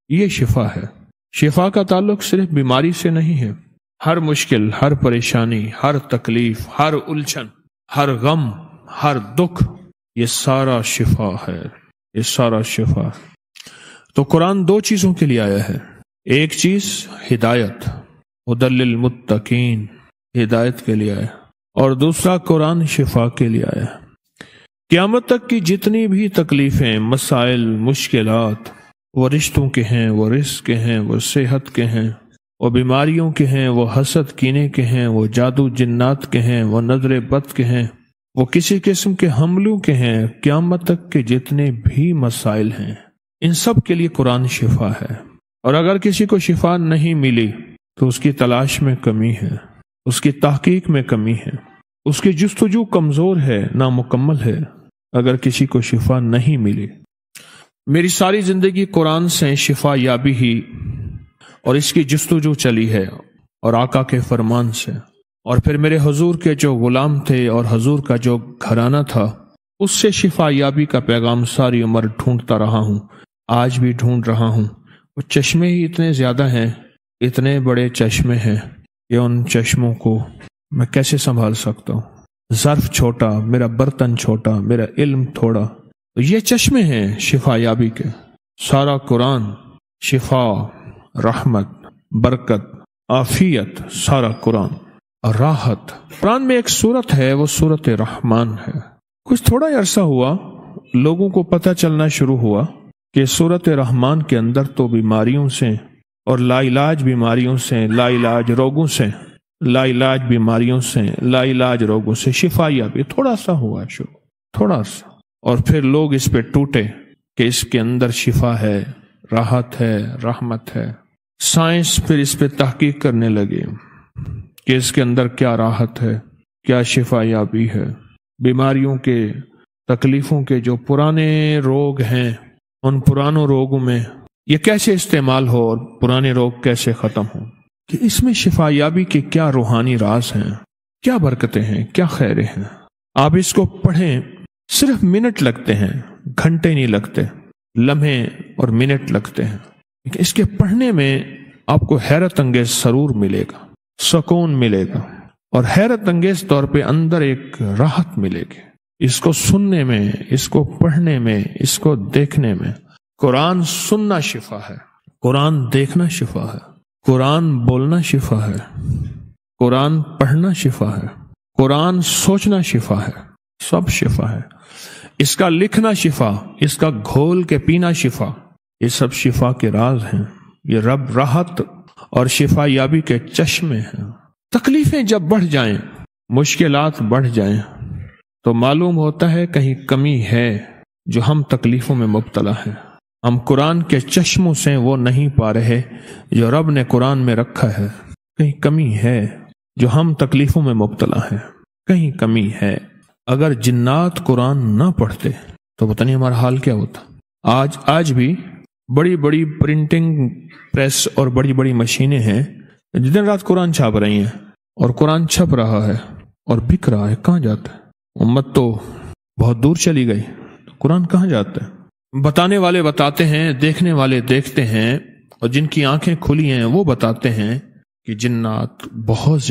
یہ شفا ہے۔ شفا کا تعلق صرف بیماری سے نہیں ہے، ہر مشکل، ہر پریشانی، ہر تکلیف، ہر الجھن، ہر غم، ہر دکھ، یہ سارا شفا ہے، یہ سارا شفا۔ تو قرآن دو چیزوں کے لیے آیا ہے، ایک چیز ہدایت، ہدی للمتقین، ہدایت کے لیے آیا، اور دوسرا قرآن شفا کے لیے آیا۔ قیامت تک کی جتنی بھی تکلیفیں، مسائل، مشکلات، وہ رشتوں کے ہیں، وہ رزق کے ہیں، وہ صحت کے ہیں، وہ بیماریوں کے ہیں، وہ حسد کینے کے ہیں، وہ جادو جنات کے ہیں، وہ نظر بد کے ہیں، وہ کسی قسم کے حملوں کے ہیں، قیامت تک کے جتنے بھی مسائل ہیں، ان سب کے لیے قرآن شفا ہے۔ اور اگر کسی کو شفا نہیں ملی تو اس کی تلاش میں کمی ہے، اس کی تحقیق میں کمی ہے، اس کی جستجو کمزور ہے، نامکمل ہے۔ اگر کسی کو شفا نہیں ملی، میری ساری زندگی قرآن سے شفا یابی ہی اور اس کی جستجو چلی ہے، اور آقا کے فرمان سے، اور پھر میرے حضور کے جو غلام تھے اور حضور کا جو گھرانہ تھا، اس سے شفا یابی کا پیغام ساری عمر ڈھونڈتا رہا ہوں، آج بھی ڈھونڈ رہا ہوں۔ وہ چشمے ہی اتنے زیادہ ہیں، اتنے بڑے چشمے ہیں کہ ان چشموں کو میں کیسے سنبھال سکتا ہوں؟ ظرف چھوٹا، میرا برتن چھوٹا، میرا علم تھوڑا، تو یہ چشمے ہیں شفا یابی کے۔ سارا قرآن شفا، رحمت، برکت، عافیت، سارا قرآن اور راحت۔ قرآن میں ایک سورت ہے، وہ سورت رحمان ہے۔ کچھ تھوڑا ہی عرصہ ہوا، لوگوں کو پتہ چلنا شروع ہوا کہ سورت رحمان کے اندر تو بیماریوں سے اور لا علاج بیماریوں سے، لا علاج روگوں سے، لا علاج بیماریوں سے، لا علاج روگوں سے شفا یابی تھوڑا سا ہوا شروع، تھوڑا سا، اور پھر لوگ اس پہ ٹوٹے کہ اس کے اندر شفا ہے، راحت ہے، رحمت ہے۔ سائنس پھر اس پہ تحقیق کرنے لگے کہ اس کے اندر کیا راحت ہے، کیا شفا یابی ہے۔ بیماریوں کے، تکلیفوں کے جو پرانے روگ ہیں، ان پرانوں روگوں میں یہ کیسے استعمال ہو اور پرانے روگ کیسے ختم ہوں، کہ اس میں شفا یابی کے کیا روحانی راز ہیں، کیا برکتیں ہیں، کیا خیریں ہیں۔ آپ اس کو پڑھیں، صرف منٹ لگتے ہیں، گھنٹے نہیں لگتے، لمحے اور منٹ لگتے ہیں، لیکن اس کے پڑھنے میں آپ کو حیرت انگیز سرور ملے گا، سکون ملے گا، اور حیرت انگیز طور پہ اندر ایک راحت ملے گی۔ اس کو سننے میں، اس کو پڑھنے میں، اس کو دیکھنے میں۔ قرآن سننا شفا ہے، قرآن دیکھنا شفا ہے، قرآن بولنا شفا ہے، قرآن پڑھنا شفا ہے، قرآن سوچنا شفا ہے، سب شفا ہے۔ اس کا لکھنا شفا، اس کا گھول کے پینا شفا، یہ سب شفا کے راز ہیں۔ یہ رب راحت اور شفا یابی کے چشمے ہیں۔ تکلیفیں جب بڑھ جائیں، مشکلات بڑھ جائیں، تو معلوم ہوتا ہے کہیں کمی ہے جو ہم تکلیفوں میں مبتلا ہیں۔ ہم قرآن کے چشموں سے وہ نہیں پا رہے جو رب نے قرآن میں رکھا ہے۔ کہیں کمی ہے جو ہم تکلیفوں میں مبتلا ہیں، کہیں کمی ہے۔ اگر جنات قرآن نہ پڑھتے تو پتہ نہیں ہمارا حال کیا ہوتا۔ آج بھی بڑی بڑی پرنٹنگ پریس اور بڑی بڑی مشینیں ہیں، دن رات قرآن چھاپ رہی ہیں، اور قرآن چھپ رہا ہے اور بک رہا ہے، کہاں جاتا ہے؟ امت تو بہت دور چلی گئی، قرآن کہاں جاتا ہے؟ بتانے والے بتاتے ہیں، دیکھنے والے دیکھتے ہیں، اور جن کی آنکھیں کھلی ہیں وہ بتاتے ہیں کہ جنات بہت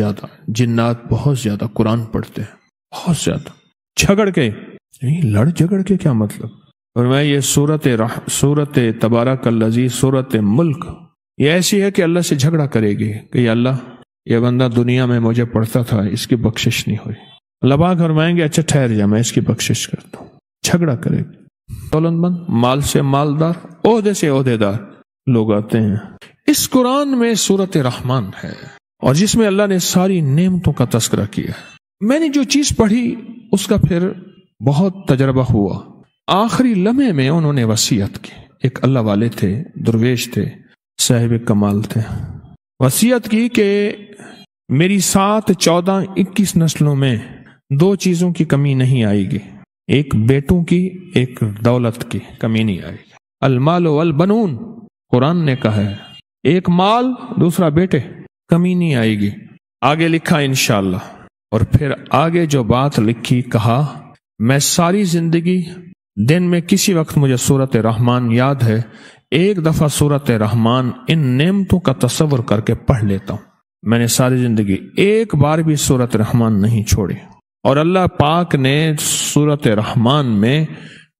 زیادہ قرآن پڑھتے ہیں، بہت زیادہ جھگڑ کے، لڑ جھگڑ کے کیا مطلب؟ اور میں یہ سورت تبارک الذی، سورت ملک، یہ ایسی ہے کہ اللہ سے جھگڑا کرے گی کہ یا اللہ، یہ بندہ دنیا میں مجھے پڑھتا تھا، اس کی بخشش نہیں ہوئی۔ اللہ پاک فرمائیں گے اچھا ٹھہر جا، میں اس کی بخشش کرتا ہوں۔ جھگڑا کرے گی، دولت مند، مال سے مالدار، عہدے سے عہدے دار لوگ آتے ہیں۔ اس قرآن میں سورت رحمان ہے، اور جس میں اللہ نے ساری نعمتوں کا تذکرہ کیا ہے۔ میں نے جو چیز پڑھی اس کا پھر بہت تجربہ ہوا۔ آخری لمحے میں انہوں نے وصیت کی، ایک اللہ والے تھے، درویش تھے، صاحب کمال تھے، وصیت کی کہ میری 7، 14، 21 نسلوں میں 2 چیزوں کی کمی نہیں آئے گی، ایک بیٹوں کی، ایک دولت کی کمی نہیں آئے گی۔ المال والبنون، قرآن نے کہا ہے، ایک مال، دوسرا بیٹے، کمی نہیں آئے گی۔ آگے لکھا انشاءاللہ، اور پھر آگے جو بات لکھی، کہا میں ساری زندگی دن میں کسی وقت مجھے سورت رحمان یاد ہے، ایک دفعہ سورت رحمان ان نعمتوں کا تصور کر کے پڑھ لیتا ہوں، میں نے ساری زندگی ایک بار بھی سورت رحمان نہیں چھوڑی۔ اور اللہ پاک نے سورت رحمان میں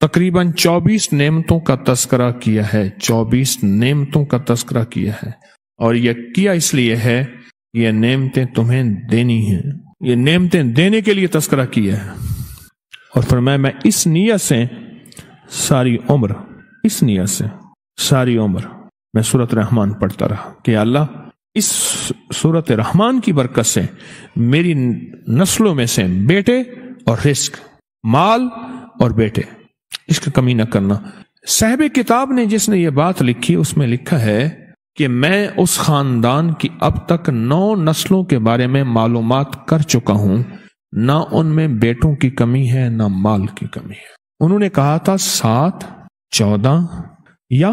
تقریباً 24 نعمتوں کا تذکرہ کیا ہے، 24 نعمتوں کا تذکرہ کیا ہے، اور یہ کیا اس لیے ہے، یہ نعمتیں تمہیں دینی ہیں، یہ نعمتیں دینے کے لیے تذکرہ کیا ہے۔ اور فرمایا میں اس نیت سے ساری عمر میں سورت رحمان پڑھتا رہا کہ اللہ اس سورت رحمان کی برکت سے میری نسلوں میں سے بیٹے اور رزق، مال اور بیٹے، اس کی کمی نہ کرنا۔ صاحب کتاب نے جس نے یہ بات لکھی اس میں لکھا ہے کہ میں اس خاندان کی اب تک 9 نسلوں کے بارے میں معلومات کر چکا ہوں، نہ ان میں بیٹوں کی کمی ہے نہ مال کی کمی ہے۔ انہوں نے کہا تھا 7، 14 یا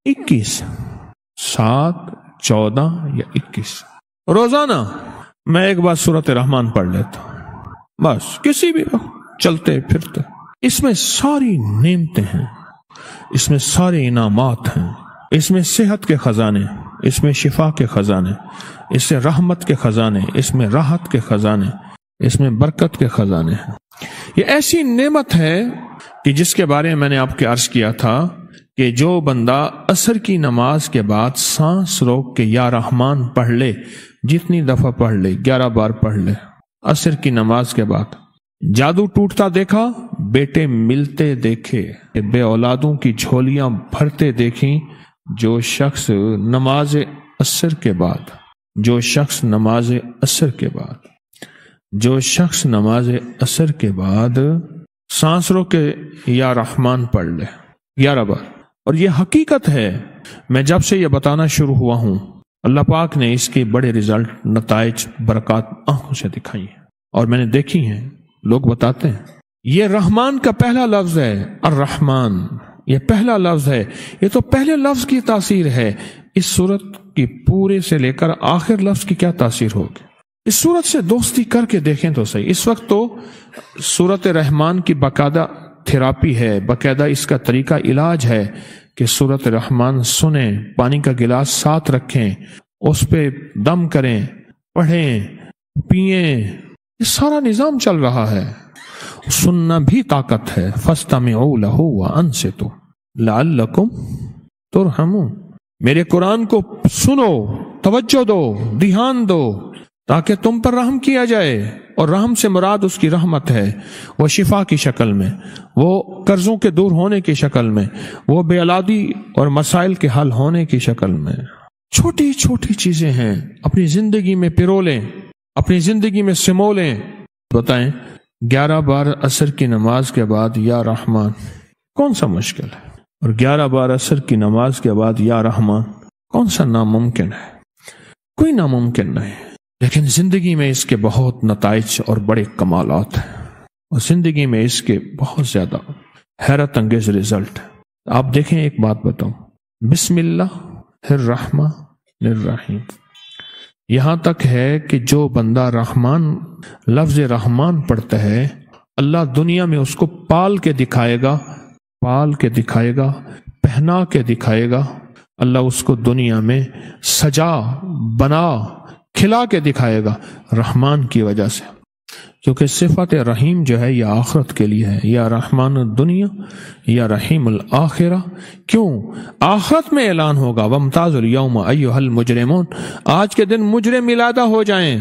21، 7، 14 یا 21۔ روزانہ میں ایک بار سورت رحمان پڑھ لیتا ہوں، بس کسی بھی وقت چلتے پھرتے۔ اس میں ساری نعمتیں ہیں، اس میں سارے انعامات ہیں، اس میں صحت کے خزانے، اس میں شفا کے خزانے، اس سے رحمت کے خزانے، اس میں راحت کے خزانے، اس میں برکت کے خزانے ہیں۔ یہ ایسی نعمت ہے کہ جس کے بارے میں نے آپ کے عرض کیا تھا کہ جو بندہ عصر کی نماز کے بعد سانس روک کے یا رحمان پڑھ لے، جتنی دفعہ پڑھ لے، 11 بار پڑھ لے عصر کی نماز کے بعد، جادو ٹوٹتا دیکھا، بیٹے ملتے دیکھے، بے اولادوں کی جھولیاں بھرتے دیکھیں، جو شخص نماز عصر کے بعد سانس رو کے یا رحمان پڑھ لے 11 بار۔ اور یہ حقیقت ہے، میں جب سے یہ بتانا شروع ہوا ہوں، اللہ پاک نے اس کے بڑے رزلٹ، نتائج، برکات آنکھوں سے دکھائی ہیں، اور میں نے دیکھی ہیں۔ لوگ بتاتے ہیں یہ رحمان کا پہلا لفظ ہے، الرحمن یہ پہلا لفظ ہے، یہ تو پہلے لفظ کی تاثیر ہے، اس صورت کی پورے سے لے کر آخر لفظ کی کیا تاثیر ہوگی؟ اس صورت سے دوستی کر کے دیکھیں تو صحیح۔ اس وقت تو سورت رحمان کی باقاعدہ تھراپی ہے، باقاعدہ اس کا طریقہ علاج ہے کہ سورت رحمان سنیں، پانی کا گلاس ساتھ رکھیں، اس پہ دم کریں، پڑھیں، پئیں، یہ سارا نظام چل رہا ہے۔ سننا بھی طاقت ہے، فَاسْتَمِعُوا لَهُ وَأَنصِتُوا لَعَلَّكُمْ تُرْحَمُونَ۔ میرے قرآن کو سنو، توجہ دو، دھیان دو، تاکہ تم پر رحم کیا جائے، اور رحم سے مراد اس کی رحمت ہے، وہ شفا کی شکل میں، وہ قرضوں کے دور ہونے کی شکل میں، وہ بے اولادی اور مسائل کے حل ہونے کی شکل میں۔ چھوٹی چھوٹی چیزیں ہیں، اپنی زندگی میں پرولیں، اپنی زندگی میں سمولیں۔ بتائیں 11 بار عصر کی نماز کے بعد یا رحمان کون سا مشکل ہے؟ اور 11 بار عصر کی نماز کے بعد یا رحمان کون سا ناممکن ہے؟ کوئی ناممکن نہیں، لیکن زندگی میں اس کے بہت نتائج اور بڑے کمالات ہیں، اور زندگی میں اس کے بہت زیادہ حیرت انگیز رزلٹ۔ آپ دیکھیں، ایک بات بتاؤں، بسم اللہ الرحمن الرحیم، یہاں تک ہے کہ جو بندہ لفظ رحمان پڑھتا ہے، اللہ دنیا میں اس کو پال کے دکھائے گا، پہنا کے دکھائے گا، اللہ اس کو دنیا میں سجا بنا کھلا کے دکھائے گا، رحمان کی وجہ سے، کیونکہ صفت رحیم جو ہے یہ آخرت کے لیے ہے، یا رحمان الدنیا یا رحیم الآخرہ۔ کیوں؟ آخرت میں اعلان ہوگا وامتاز الیوم ایھا المجرمون، آج کے دن مجرم علیحدہ ہو جائیں،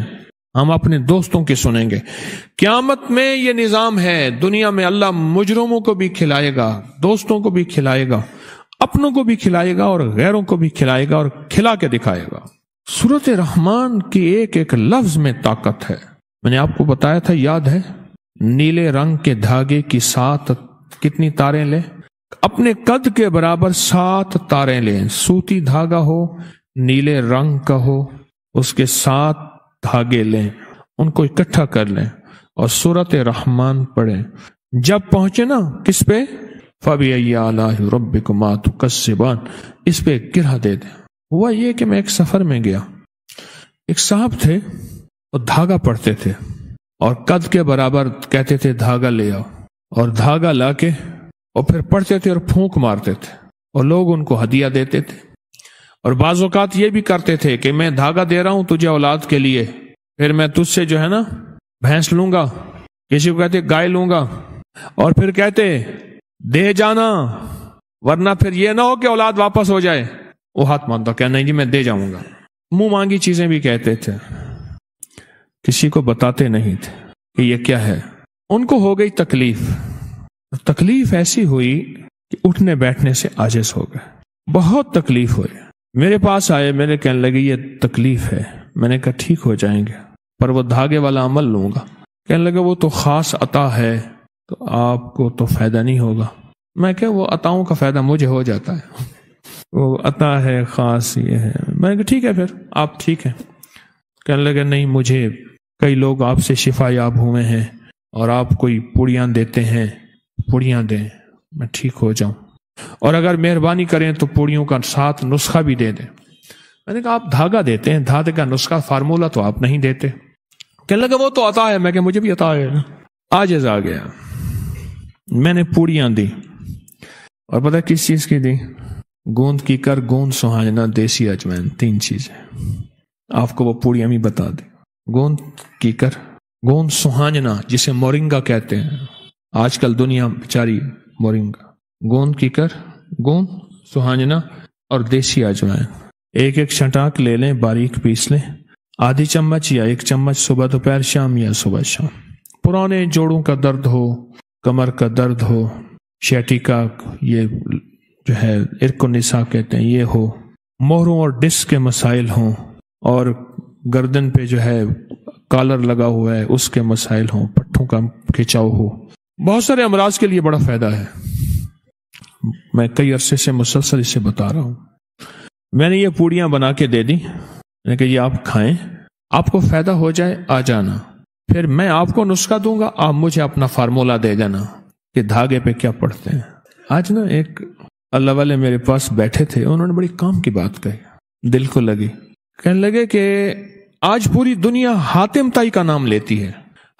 ہم اپنے دوستوں کی سنیں گے۔ قیامت میں یہ نظام ہے، دنیا میں اللہ مجرموں کو بھی کھلائے گا، دوستوں کو بھی کھلائے گا، اپنوں کو بھی کھلائے گا، اور غیروں کو بھی کھلائے گا، اور کھلا کے دکھائے گا۔ سورت رحمان کی ایک ایک لفظ میں طاقت ہے۔ میں نے آپ کو بتایا تھا، یاد ہے، نیلے رنگ کے دھاگے کی 7 کتنی تاریں لیں؟ اپنے قد کے برابر 7 تاریں لیں، سوتی دھاگا ہو، نیلے رنگ کا ہو، اس کے 7 دھاگے لیں، ان کو اکٹھا کر لیں اور سورت رحمان پڑھیں۔ جب پہنچے نا کس پہ؟ فَبِأَيِّ آلَاءِ رَبِّكُمَا تُكَذِّبَانِ، اس پہ گرہ دے دیں۔ ہوا یہ کہ میں ایک سفر میں گیا، ایک صاحب تھے، وہ دھاگا پڑھتے تھے اور قد کے برابر کہتے تھے دھاگا لے آؤ، اور دھاگا لا کے اور پھر پڑھتے تھے اور پھونک مارتے تھے، اور لوگ ان کو ہدیہ دیتے تھے، اور بعض اوقات یہ بھی کرتے تھے کہ میں دھاگا دے رہا ہوں تجھے اولاد کے لیے، پھر میں تجھ سے جو ہے نا بھینس لوں گا، کسی کو کہتے گائے لوں گا، اور پھر کہتے دے جانا ورنہ پھر یہ نہ ہو کہ اولاد واپس ہو جائے۔ وہ ہاتھ مانتا کہ نہیں جی میں دے جاؤں گا۔ منہ مانگی چیزیں بھی کہتے تھے، کسی کو بتاتے نہیں تھے کہ یہ کیا ہے۔ ان کو ہو گئی تکلیف ایسی ہوئی کہ اٹھنے بیٹھنے سے عاجز ہو گئے، بہت تکلیف ہوئی۔ میرے پاس آئے، میرے کہنے لگے یہ تکلیف ہے۔ میں نے کہا ٹھیک ہو جائیں گے، پر وہ دھاگے والا عمل لوں گا۔ کہنے لگے وہ تو خاص عطا ہے تو آپ کو تو فائدہ نہیں ہوگا۔ میں کہ وہ عطاؤں کا فائدہ مجھے ہو جاتا ہے، وہ عطا ہے خاص یہ ہے۔ میں نے کہا ٹھیک ہے پھر آپ ٹھیک ہے۔ کہنے لگے نہیں، مجھے کئی لوگ آپ سے شفا یاب ہوئے ہیں اور آپ کوئی پوڑیاں دیتے ہیں، پوڑیاں دیں میں ٹھیک ہو جاؤں، اور اگر مہربانی کریں تو پوڑیوں کا ساتھ نسخہ بھی دے دیں۔ میں نے کہا آپ دھاگا دیتے ہیں، دھاگے کا نسخہ فارمولہ تو آپ نہیں دیتے۔ کہنے لگا وہ تو عطا ہے۔ میں کہ مجھے بھی عطا ہے۔ عاجز آ گیا، میں نے پوڑیاں دی، اور پتہ کس چیز کی دی؟ گوند کی کر، گوند سہاجنا، دیسی اجوائن، 3 چیزیں آپ کو وہ پوڑیاں بھی بتا دیں۔ گوند کی کر، گوند سہاجنا جسے مورنگا کہتے ہیں، آج کل دنیا بیچاری مورنگا، گوند کی کر، گوند سہاجنا اور دیسی اجوائن، ایک ایک چھٹاک لے لیں، باریک پیس لیں، آدھی چمچ یا 1 چمچ صبح دوپہر شام یا صبح شام۔ پرانے جوڑوں کا درد ہو، کمر کا درد ہو، شیٹی کا یہ جو ہے ارک النساء کہتے ہیں یہ ہو، مہروں اور ڈسک کے مسائل ہوں، اور گردن پہ جو ہے کالر لگا ہوا ہے اس کے مسائل ہوں، پٹھوں کا کھچاؤ ہو، بہت سارے امراض کے لیے بڑا فائدہ ہے۔ میں کئی عرصے سے مسلسل اسے بتا رہا ہوں۔ میں نے یہ پوڑیاں بنا کے دے دی، میں نے کہا یہ آپ کھائیں، آپ کو فائدہ ہو جائے آ جانا، پھر میں آپ کو نسخہ دوں گا، آپ مجھے اپنا فارمولہ دے دینا کہ دھاگے پہ کیا پڑھتے ہیں۔ آج نا ایک اللہ والے میرے پاس بیٹھے تھے، انہوں نے بڑی کام کی بات کہی، دل کو لگی۔ کہنے لگے کہ آج پوری دنیا حاتم طائی کا نام لیتی ہے۔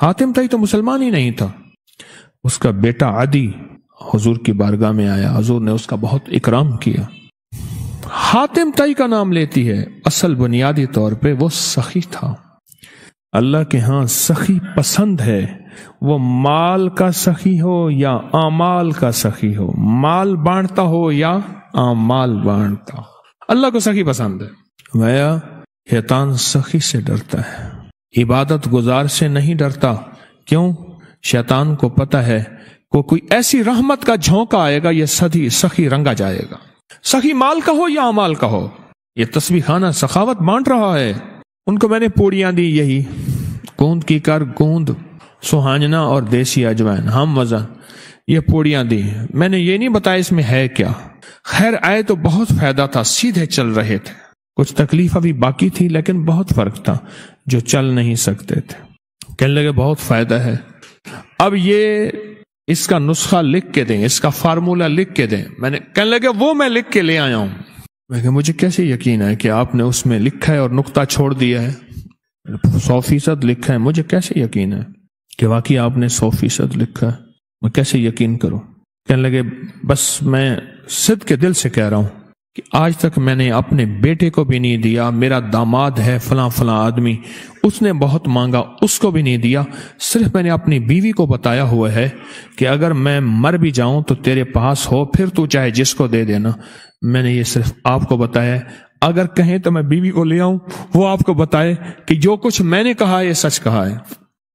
حاتم طائی تو مسلمان ہی نہیں تھا، اس کا بیٹا عدی حضور کی بارگاہ میں آیا، حضور نے اس کا بہت اکرام کیا۔ حاتم طائی کا نام لیتی ہے، اصل بنیادی طور پہ وہ سخی تھا۔ اللہ کے ہاں سخی پسند ہے، وہ مال کا سخی ہو یا اعمال کا سخی ہو، مال بانٹتا ہو یا اعمال بانٹتا ہو، اللہ کو سخی پسند ہے۔ ویا شیطان سخی سے ڈرتا ہے، عبادت گزار سے نہیں ڈرتا۔ کیوں؟ شیطان کو پتہ ہے کوئی ایسی رحمت کا جھونکا آئے گا، یہ سخی رنگا جائے گا، سخی مال کا ہو یا اعمال کا ہو، یہ تسبیح خانہ سخاوت بانٹ رہا ہے۔ ان کو میں نے پوڑیاں دی، یہی گوند کی کر، گوند سہاجنا اور دیسی اجوائن، ہم وزن، یہ پوڑیاں دی۔ میں نے یہ نہیں بتایا اس میں ہے کیا، خیر آئے تو بہت فائدہ تھا، سیدھے چل رہے تھے، کچھ تکلیف ابھی باقی تھی لیکن بہت فرق تھا، جو چل نہیں سکتے تھے۔ کہنے لگے بہت فائدہ ہے، اب یہ اس کا نسخہ لکھ کے دیں، اس کا فارمولہ لکھ کے دیں۔ میں نے کہنے لگے وہ میں لکھ کے لے آیا ہوں۔ میں کہ مجھے کیسے یقین ہے کہ آپ نے اس میں لکھا ہے اور نقطہ چھوڑ دیا ہے، 100% لکھا ہے، مجھے کیسے یقین ہے کہ واقعی آپ نے 100% لکھا ہے، میں کیسے یقین کروں؟ کہنے لگے بس میں صدق کے دل سے کہہ رہا ہوں کہ آج تک میں نے اپنے بیٹے کو بھی نہیں دیا، میرا داماد ہے فلاں فلاں آدمی، اس نے بہت مانگا، اس کو بھی نہیں دیا، صرف میں نے اپنی بیوی کو بتایا ہوا ہے کہ اگر میں مر بھی جاؤں تو تیرے پاس ہو، پھر تو چاہے جس کو دے دینا۔ میں نے یہ صرف آپ کو بتایا ہے، اگر کہیں تو میں بیوی کو لے آؤں، وہ آپ کو بتائے کہ جو کچھ میں نے کہا ہے یہ سچ کہا ہے،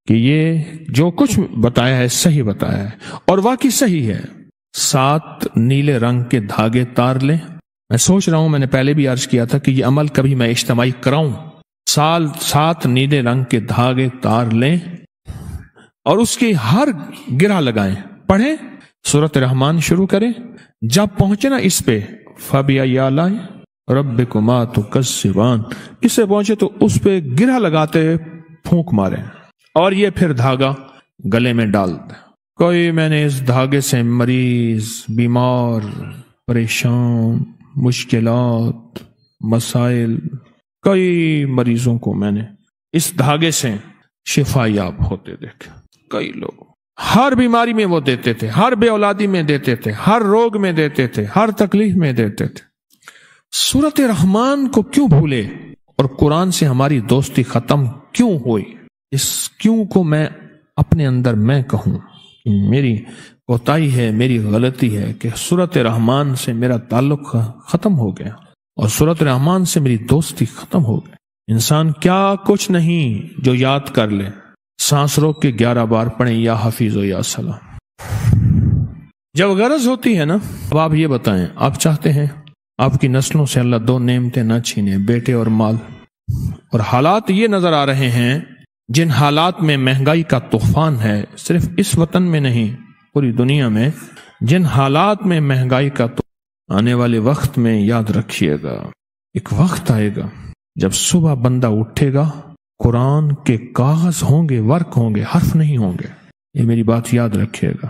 کہ یہ جو کچھ بتایا ہے صحیح بتایا ہے، اور واقعی صحیح ہے۔ 7 نیلے رنگ کے دھاگے تار لیں۔ میں سوچ رہا ہوں، میں نے پہلے بھی عرض کیا تھا کہ یہ عمل کبھی میں اجتماعی کراؤں۔ 7 نیلے رنگ کے دھاگے تار لیں اور اس کی ہر گرہ لگائیں، پڑھیں سورۃ رحمان شروع کریں، جب پہنچے نا اس پہ فَبِأَيِّ آلَاءِ رَبِّكُمَا تُكَذِّبَانِ، اس سے پہنچے تو اس پہ گرہ لگاتے پھونک ماریں اور یہ پھر دھاگا گلے میں ڈال دیں۔ کوئی میں نے اس دھاگے سے مریض، بیمار، پریشان، مشکلات، مسائل، کئی مریضوں کو میں نے اس دھاگے سے شفا یاب ہوتے دیکھے، کئی لوگ۔ ہر بیماری میں وہ دیتے تھے، ہر بے اولادی میں دیتے تھے، ہر روگ میں دیتے تھے، ہر تکلیف میں دیتے تھے۔ سورۃ رحمان کو کیوں بھولے اور قرآن سے ہماری دوستی ختم کیوں ہوئی؟ اس کیوں کو میں اپنے اندر میں کہوں، میری کوتاہی ہے، میری غلطی ہے کہ سورۃ رحمان سے میرا تعلق ختم ہو گیا اور سورۃ رحمان سے میری دوستی ختم ہو گئی۔ انسان کیا کچھ نہیں جو یاد کر لے، سانس روک کے 11 بار پڑھیں یا حفیظ و یا سلام۔ جب غرض ہوتی ہے نا، اب آپ یہ بتائیں، آپ چاہتے ہیں آپ کی نسلوں سے اللہ 2 نعمتیں نہ چھینے، بیٹے اور مال، اور حالات یہ نظر آ رہے ہیں جن حالات میں مہنگائی کا طوفان ہے، صرف اس وطن میں نہیں پوری دنیا میں، جن حالات میں مہنگائی کا طوفان آنے والے وقت میں یاد رکھیے گا، ایک وقت آئے گا جب صبح بندہ اٹھے گا، قرآن کے کاغذ ہوں گے، ورق ہوں گے، حرف نہیں ہوں گے۔ یہ میری بات یاد رکھیے گا،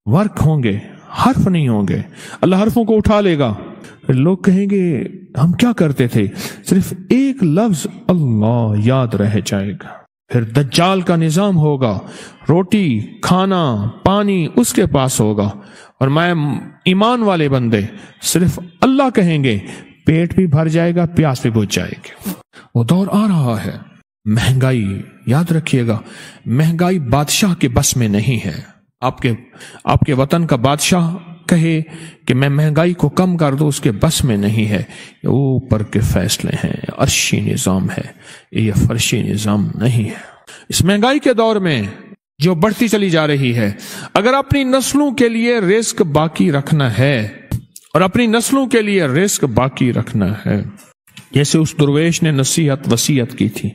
ورق ہوں گے، حرف نہیں ہوں گے۔ اللہ حرفوں کو اٹھا لے گا، پھر لوگ کہیں گے ہم کیا کرتے تھے، صرف ایک لفظ اللہ یاد رہ جائے گا۔ پھر دجال کا نظام ہوگا، روٹی کھانا پانی اس کے پاس ہوگا، اور میں ایمان والے بندے صرف اللہ کہیں گے، پیٹ بھی بھر جائے گا، پیاس بھی بجھ جائے گی۔ وہ دور آ رہا ہے۔ مہنگائی یاد رکھیے گا، مہنگائی بادشاہ کے بس میں نہیں ہے۔ آپ کے وطن کا بادشاہ کہے کہ میں مہنگائی کو کم کر دوں، اس کے بس میں نہیں ہے۔ یہ اوپر کے فیصلے ہیں، عرشی نظام ہے، یہ فرشی نظام نہیں ہے۔ اس مہنگائی کے دور میں جو بڑھتی چلی جا رہی ہے، اگر اپنی نسلوں کے لیے رزق باقی رکھنا ہے، اور اپنی نسلوں کے لیے رزق باقی رکھنا ہے، جیسے اس درویش نے نصیحت وصیت کی تھی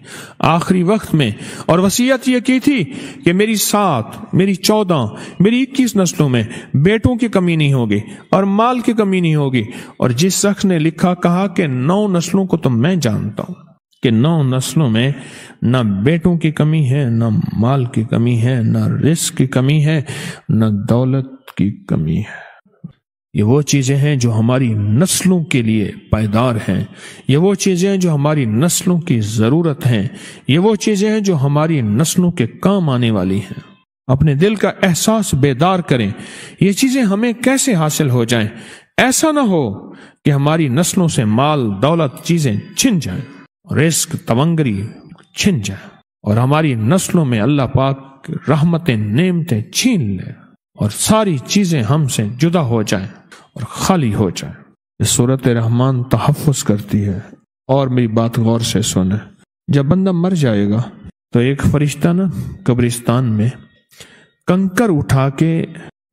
آخری وقت میں، اور وصیت یہ کی تھی کہ میری 7 میری 14 میری 21 نسلوں میں بیٹوں کی کمی نہیں ہوگی اور مال کی کمی نہیں ہوگی، اور جس شخص نے لکھا کہا کہ 9 نسلوں کو تو میں جانتا ہوں کہ 9 نسلوں میں نہ بیٹوں کی کمی ہے، نہ مال کی کمی ہے، نہ رزق کی کمی ہے، نہ دولت کی کمی ہے۔ یہ وہ چیزیں ہیں جو ہماری نسلوں کے لیے پائیدار ہیں، یہ وہ چیزیں ہیں جو ہماری نسلوں کی ضرورت ہیں، یہ وہ چیزیں ہیں جو ہماری نسلوں کے کام آنے والی ہیں۔ اپنے دل کا احساس بیدار کریں، یہ چیزیں ہمیں کیسے حاصل ہو جائیں۔ ایسا نہ ہو کہ ہماری نسلوں سے مال دولت چیزیں چھن جائیں، رزق تونگری چھن جائیں، اور ہماری نسلوں میں اللہ پاک رحمتیں نعمتیں چھین لے، اور ساری چیزیں ہم سے جدا ہو جائیں اور خالی ہو جائیں۔ یہ سورۃ رحمان تحفظ کرتی ہے۔ اور میری بات غور سے سنیں، جب بندہ مر جائے گا تو ایک فرشتہ نا قبرستان میں کنکر اٹھا کے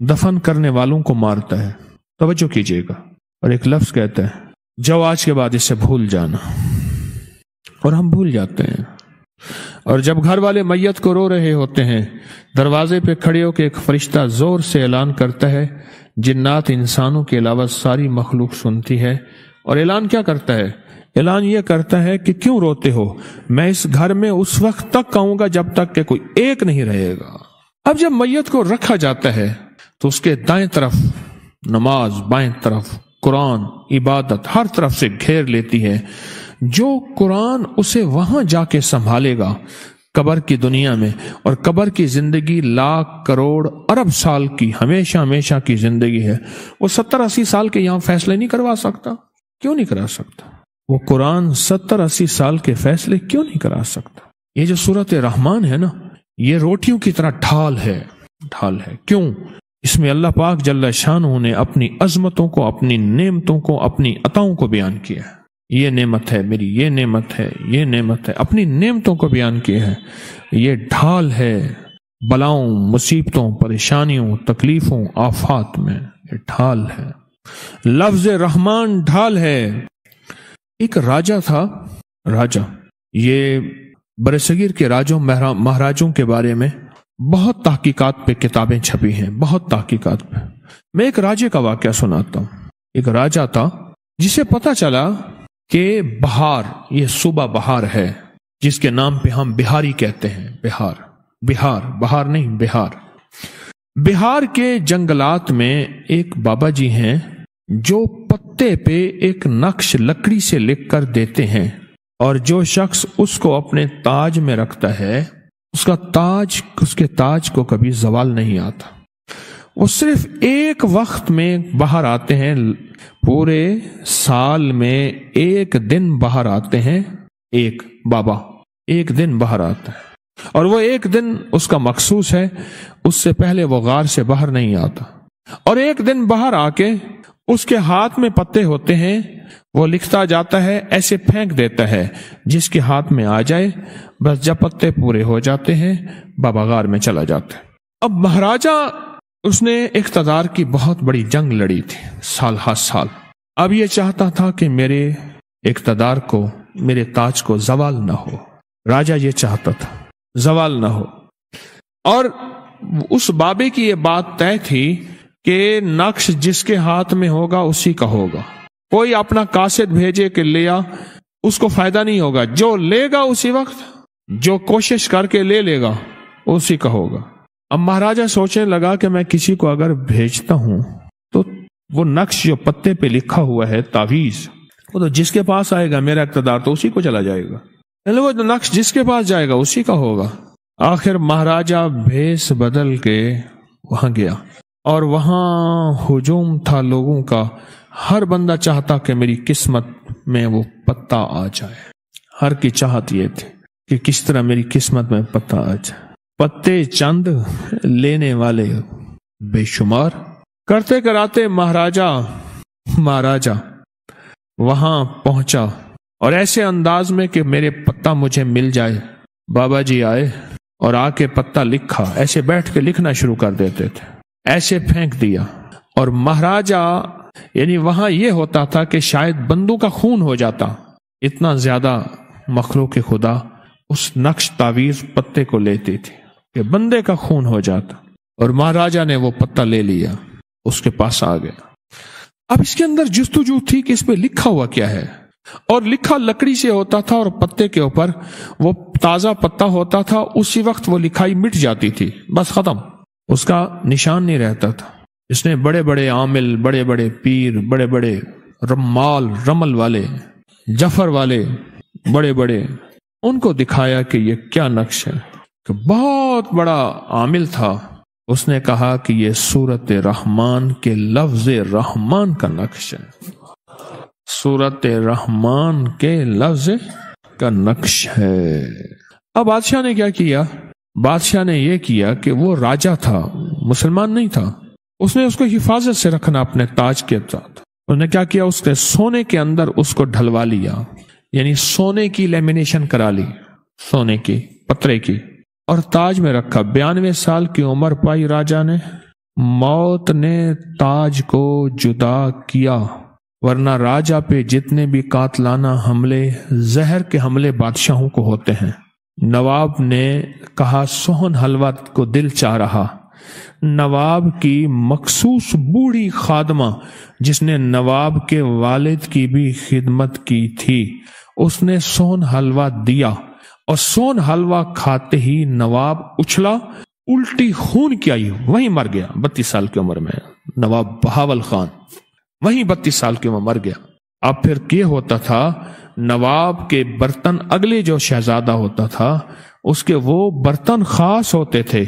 دفن کرنے والوں کو مارتا ہے، توجہ کیجیے گا، اور ایک لفظ کہتا ہے جو آج کے بعد اسے بھول جانا، اور ہم بھول جاتے ہیں۔ اور جب گھر والے میت کو رو رہے ہوتے ہیں، دروازے پہ کھڑے ہو کے ایک فرشتہ زور سے اعلان کرتا ہے، جنات انسانوں کے علاوہ ساری مخلوق سنتی ہے، اور اعلان کیا کرتا ہے؟ اعلان یہ کرتا ہے کہ کیوں روتے ہو، میں اس گھر میں اس وقت تک آؤں گا جب تک کہ کوئی ایک نہیں رہے گا۔ اب جب میت کو رکھا جاتا ہے تو اس کے دائیں طرف نماز، بائیں طرف قرآن، عبادت ہر طرف سے گھیر لیتی ہے۔ جو قرآن اسے وہاں جا کے سنبھالے گا قبر کی دنیا میں، اور قبر کی زندگی لاکھ کروڑ ارب سال کی ہمیشہ ہمیشہ کی زندگی ہے، وہ 70-80 سال کے یہاں فیصلے نہیں کروا سکتا؟ کیوں نہیں کرا سکتا؟ وہ قرآن 70-80 سال کے فیصلے کیوں نہیں کرا سکتا؟ یہ جو سورۃ رحمان ہے نا، یہ روٹیوں کی طرح ڈھال ہے۔ کیوں؟ اس میں اللہ پاک جل شانہ نے اپنی عظمتوں کو، اپنی نعمتوں کو، اپنی عطاؤں کو بیان کیا ہے۔ یہ نعمت ہے میری، یہ نعمت ہے، یہ نعمت ہے، اپنی نعمتوں کو بیان کیا ہے۔ یہ ڈھال ہے بلاؤں، مصیبتوں، پریشانیوں، تکلیفوں، آفات میں، یہ ڈھال ہے۔ لفظ رحمان ڈھال ہے۔ ایک راجہ تھا، یہ برصغیر کے راجوں مہاراجوں کے بارے میں بہت تحقیقات پہ کتابیں چھپی ہیں، بہت تحقیقات پہ۔ میں ایک راجے کا واقعہ سناتا ہوں۔ ایک راجہ تھا جسے پتا چلا کہ بہار، یہ صوبہ بہار ہے جس کے نام پہ ہم بہاری کہتے ہیں، بہار نہیں، بہار کے جنگلات میں ایک بابا جی ہیں جو پتے پہ ایک نقش لکڑی سے لکھ کر دیتے ہیں، اور جو شخص اس کو اپنے تاج میں رکھتا ہے اس کے تاج کو کبھی زوال نہیں آتا. وہ صرف ایک وقت میں باہر آتے ہیں، پورے سال میں ایک دن باہر آتے ہیں. ایک بابا ایک دن باہر آتا ہے، اور وہ ایک دن اس کا مخصوص ہے، اس سے پہلے وہ غار سے باہر نہیں آتا. اور ایک دن باہر آ کے اس کے ہاتھ میں پتے ہوتے ہیں، وہ لکھتا جاتا ہے، ایسے پھینک دیتا ہے جس کے ہاتھ میں آ جائے. بس جب پتے پورے ہو جاتے ہیں بابا غار میں چلا جاتا ہے. اب مہاراجا اس نے اقتدار کی بہت بڑی جنگ لڑی تھی، سال ہر سال. اب یہ چاہتا تھا کہ میرے اقتدار کو، میرے تاج کو زوال نہ ہو. راجا یہ چاہتا تھا زوال نہ ہو. اور اس بابے کی یہ بات طے تھی کہ نقش جس کے ہاتھ میں ہوگا اسی کا ہوگا. کوئی اپنا قاصد بھیجے کہ لیا، اس کو فائدہ نہیں ہوگا. جو لے گا اسی وقت، جو کوشش کر کے لے گا اسی کا ہوگا. اب مہاراجا سوچنے لگا کہ میں کسی کو اگر بھیجتا ہوں تو وہ نقش جو پتے پہ لکھا ہوا ہے، تعویذ، وہ تو جس کے پاس آئے گا میرا اقتدار تو اسی کو چلا جائے گا. وہ نقش جس کے پاس جائے گا اسی کا ہوگا. آخر مہاراجا بھیس بدل کے وہاں گیا، اور وہاں ہجوم تھا لوگوں کا. ہر بندہ چاہتا کہ میری قسمت میں وہ پتا آ جائے. ہر کی چاہت یہ تھی کہ کس طرح میری قسمت میں پتا آ جائے. پتے چند، لینے والے بے شمار. کرتے کراتے مہاراجا وہاں پہنچا، اور ایسے انداز میں کہ میرے پتا مجھے مل جائے. بابا جی آئے اور آ کے پتا لکھا. ایسے بیٹھ کے لکھنا شروع کر دیتے تھے، ایسے پھینک دیا. اور مہاراجا یعنی وہاں یہ ہوتا تھا کہ شاید بندوں کا خون ہو جاتا، اتنا زیادہ مخلوق خدا اس نقش تعویذ پتے کو لیتی تھی کہ بندے کا خون ہو جاتا. اور مہاراجا نے وہ پتا لے لیا، اس کے پاس آ گیا. اب اس کے اندر جستجو تھی کہ اس پہ لکھا ہوا کیا ہے. اور لکھا لکڑی سے ہوتا تھا، اور پتے کے اوپر وہ تازہ پتا ہوتا تھا، اسی وقت وہ لکھائی مٹ جاتی تھی، بس ختم، اس کا نشان نہیں رہتا تھا. اس نے بڑے بڑے عامل، بڑے بڑے پیر، بڑے بڑے رمل والے، جفر والے، بڑے بڑے، ان کو دکھایا کہ یہ کیا نقش ہے. کہ بہت بڑا عامل تھا، اس نے کہا کہ یہ سورت رحمان کے لفظ رحمان کا نقش ہے. سورت رحمان کے لفظ کا نقش ہے. اب بادشاہ نے کیا کیا؟ بادشاہ نے یہ کیا کہ وہ راجا تھا، مسلمان نہیں تھا. اس نے اس کو حفاظت سے رکھنا اپنے تاج کے ساتھ. اس نے کیا کیا؟ اس نے سونے کے اندر اس کو ڈھلوا لیا، یعنی سونے کی لیمینیشن کرا لی، سونے کی، پترے کی، اور تاج میں رکھا. 92 سال کی عمر پائی راجا نے. موت نے تاج کو جدا کیا، ورنہ راجا پہ جتنے بھی قاتلانہ حملے، زہر کے حملے بادشاہوں کو ہوتے ہیں. نواب نے کہا سوہن حلوہ کو دل چاہ رہا. نواب کی مخصوص بوڑھی خادمہ جس نے نواب کے والد کی بھی خدمت کی تھی، اس نے سون حلوہ دیا، اور سون حلوہ کھاتے ہی نواب اچھلا، الٹی خون کی آئی، وہیں مر گیا. 32 سال کی عمر میں نواب بہاول خان وہیں 32 سال کی عمر مر گیا. اب پھر یہ ہوتا تھا، نواب کے برتن، اگلے جو شہزادہ ہوتا تھا اس کے وہ برتن خاص ہوتے تھے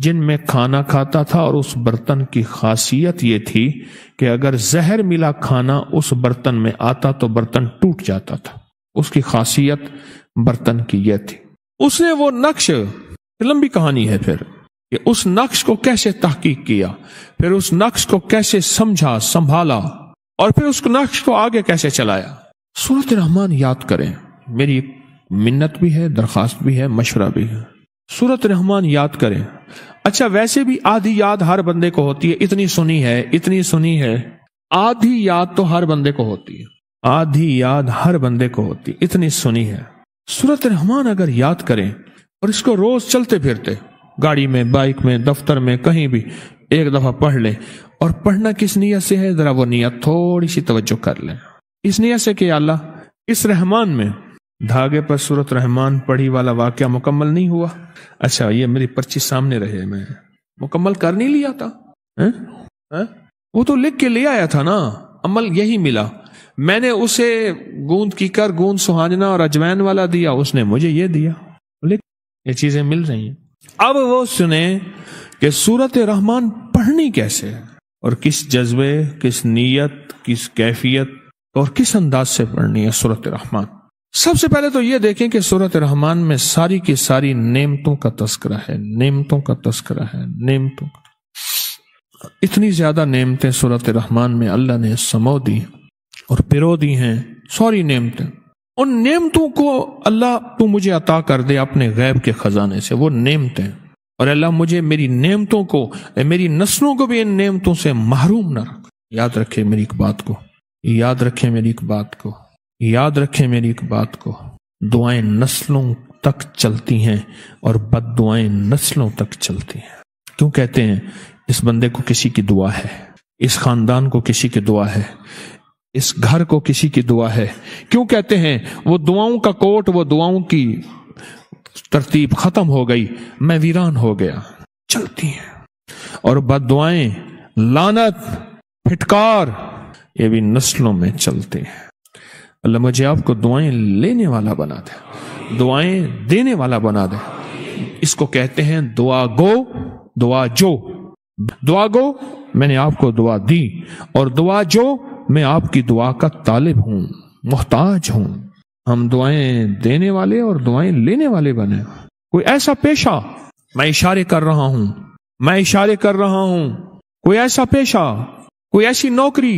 جن میں کھانا کھاتا تھا، اور اس برتن کی خاصیت یہ تھی کہ اگر زہر ملا کھانا اس برتن میں آتا تو برتن ٹوٹ جاتا تھا. اس کی خاصیت برتن کی یہ تھی. اس نے وہ نقش، لمبی کہانی ہے پھر، کہ اس نقش کو کیسے تحقیق کیا، پھر اس نقش کو کیسے سمجھا، سنبھالا، اور پھر اس نقش کو آگے کیسے چلایا. سورت رحمان یاد کریں، میری منت بھی ہے، درخواست بھی ہے، مشورہ بھی ہے. سورت رحمان یاد کریں. اچھا ویسے بھی آدھی یاد ہر بندے کو ہوتی ہے، اتنی سنی ہے، اتنی سنی ہے. آدھی یاد تو ہر بندے کو ہوتی ہے، آدھی یاد ہر بندے کو ہوتی ہے، اتنی سنی ہے. سورت رحمان اگر یاد کریں اور اس کو روز چلتے پھرتے، گاڑی میں، بائک میں، دفتر میں، کہیں بھی ایک دفعہ پڑھ لیں. اور پڑھنا کس نیت سے ہے؟ ذرا وہ نیت تھوڑی سی توجہ کر لیں. اس نیت سے کہ اللہ اس رحمان میں دھاگے پر سورت رحمان پڑھی والا واقعہ مکمل نہیں ہوا. اچھا یہ میری پرچی سامنے رہے، میں مکمل کر نہیں لیا تھا، وہ تو لکھ کے لے آیا تھا نا، عمل یہی ملا. میں نے اسے گوند کیکر، گوند سہانجنا اور اجوین والا دیا، اس نے مجھے یہ دیا. یہ چیزیں مل رہی ہیں۔ اب وہ سنیں کہ سورت رحمان پڑھنی کیسے ہے، اور کس جذبے، کس نیت، کس کیفیت اور کس انداز سے پڑھنی ہے سورت رحمان۔ سب سے پہلے تو یہ دیکھیں کہ سورت رحمان میں ساری کی ساری نعمتوں کا تذکرہ ہے، نعمتوں کا تذکرہ ہے، نعمتوں کا۔ اتنی زیادہ نعمتیں سورت رحمان میں اللہ نے سمو دی اور پرو دی ہیں، ساری نعمتیں۔ ان نعمتوں کو اللہ تو مجھے عطا کر دے اپنے غیب کے خزانے سے، وہ نعمتیں، اور اللہ مجھے میری نعمتوں کو، میری نسلوں کو بھی ان نعمتوں سے محروم نہ رکھ۔ یاد رکھے میری ایک بات کو، یاد رکھے میری ایک بات کو، یاد رکھے میری ایک بات کو، دعائیں نسلوں تک چلتی ہیں اور بد دعائیں نسلوں تک چلتی ہیں۔ کیوں کہتے ہیں اس بندے کو کسی کی دعا ہے، اس خاندان کو کسی کی دعا ہے، اس گھر کو کسی کی دعا ہے؟ کیوں کہتے ہیں وہ دعاؤں کا کوٹ، وہ دعاؤں کی ترتیب ختم ہو گئی، میں ویران ہو گیا، چلتی ہیں۔ اور بد دعائیں، لعنت، پھٹکار، یہ بھی نسلوں میں چلتے ہیں۔ اللہ مجھے آپ کو دعائیں لینے والا بنا دے، دعائیں دینے والا بنا دے۔ اس کو کہتے ہیں دعا گو، دعا جو۔ دعا گو میں نے آپ کو دعا دی، اور دعا جو میں آپ کی دعا کا طالب ہوں، محتاج ہوں۔ ہم دعائیں دینے والے اور دعائیں لینے والے بنے۔ کوئی ایسا پیشہ، میں اشارے کر رہا ہوں، میں اشارے کر رہا ہوں، کوئی ایسا پیشہ، کوئی ایسی نوکری،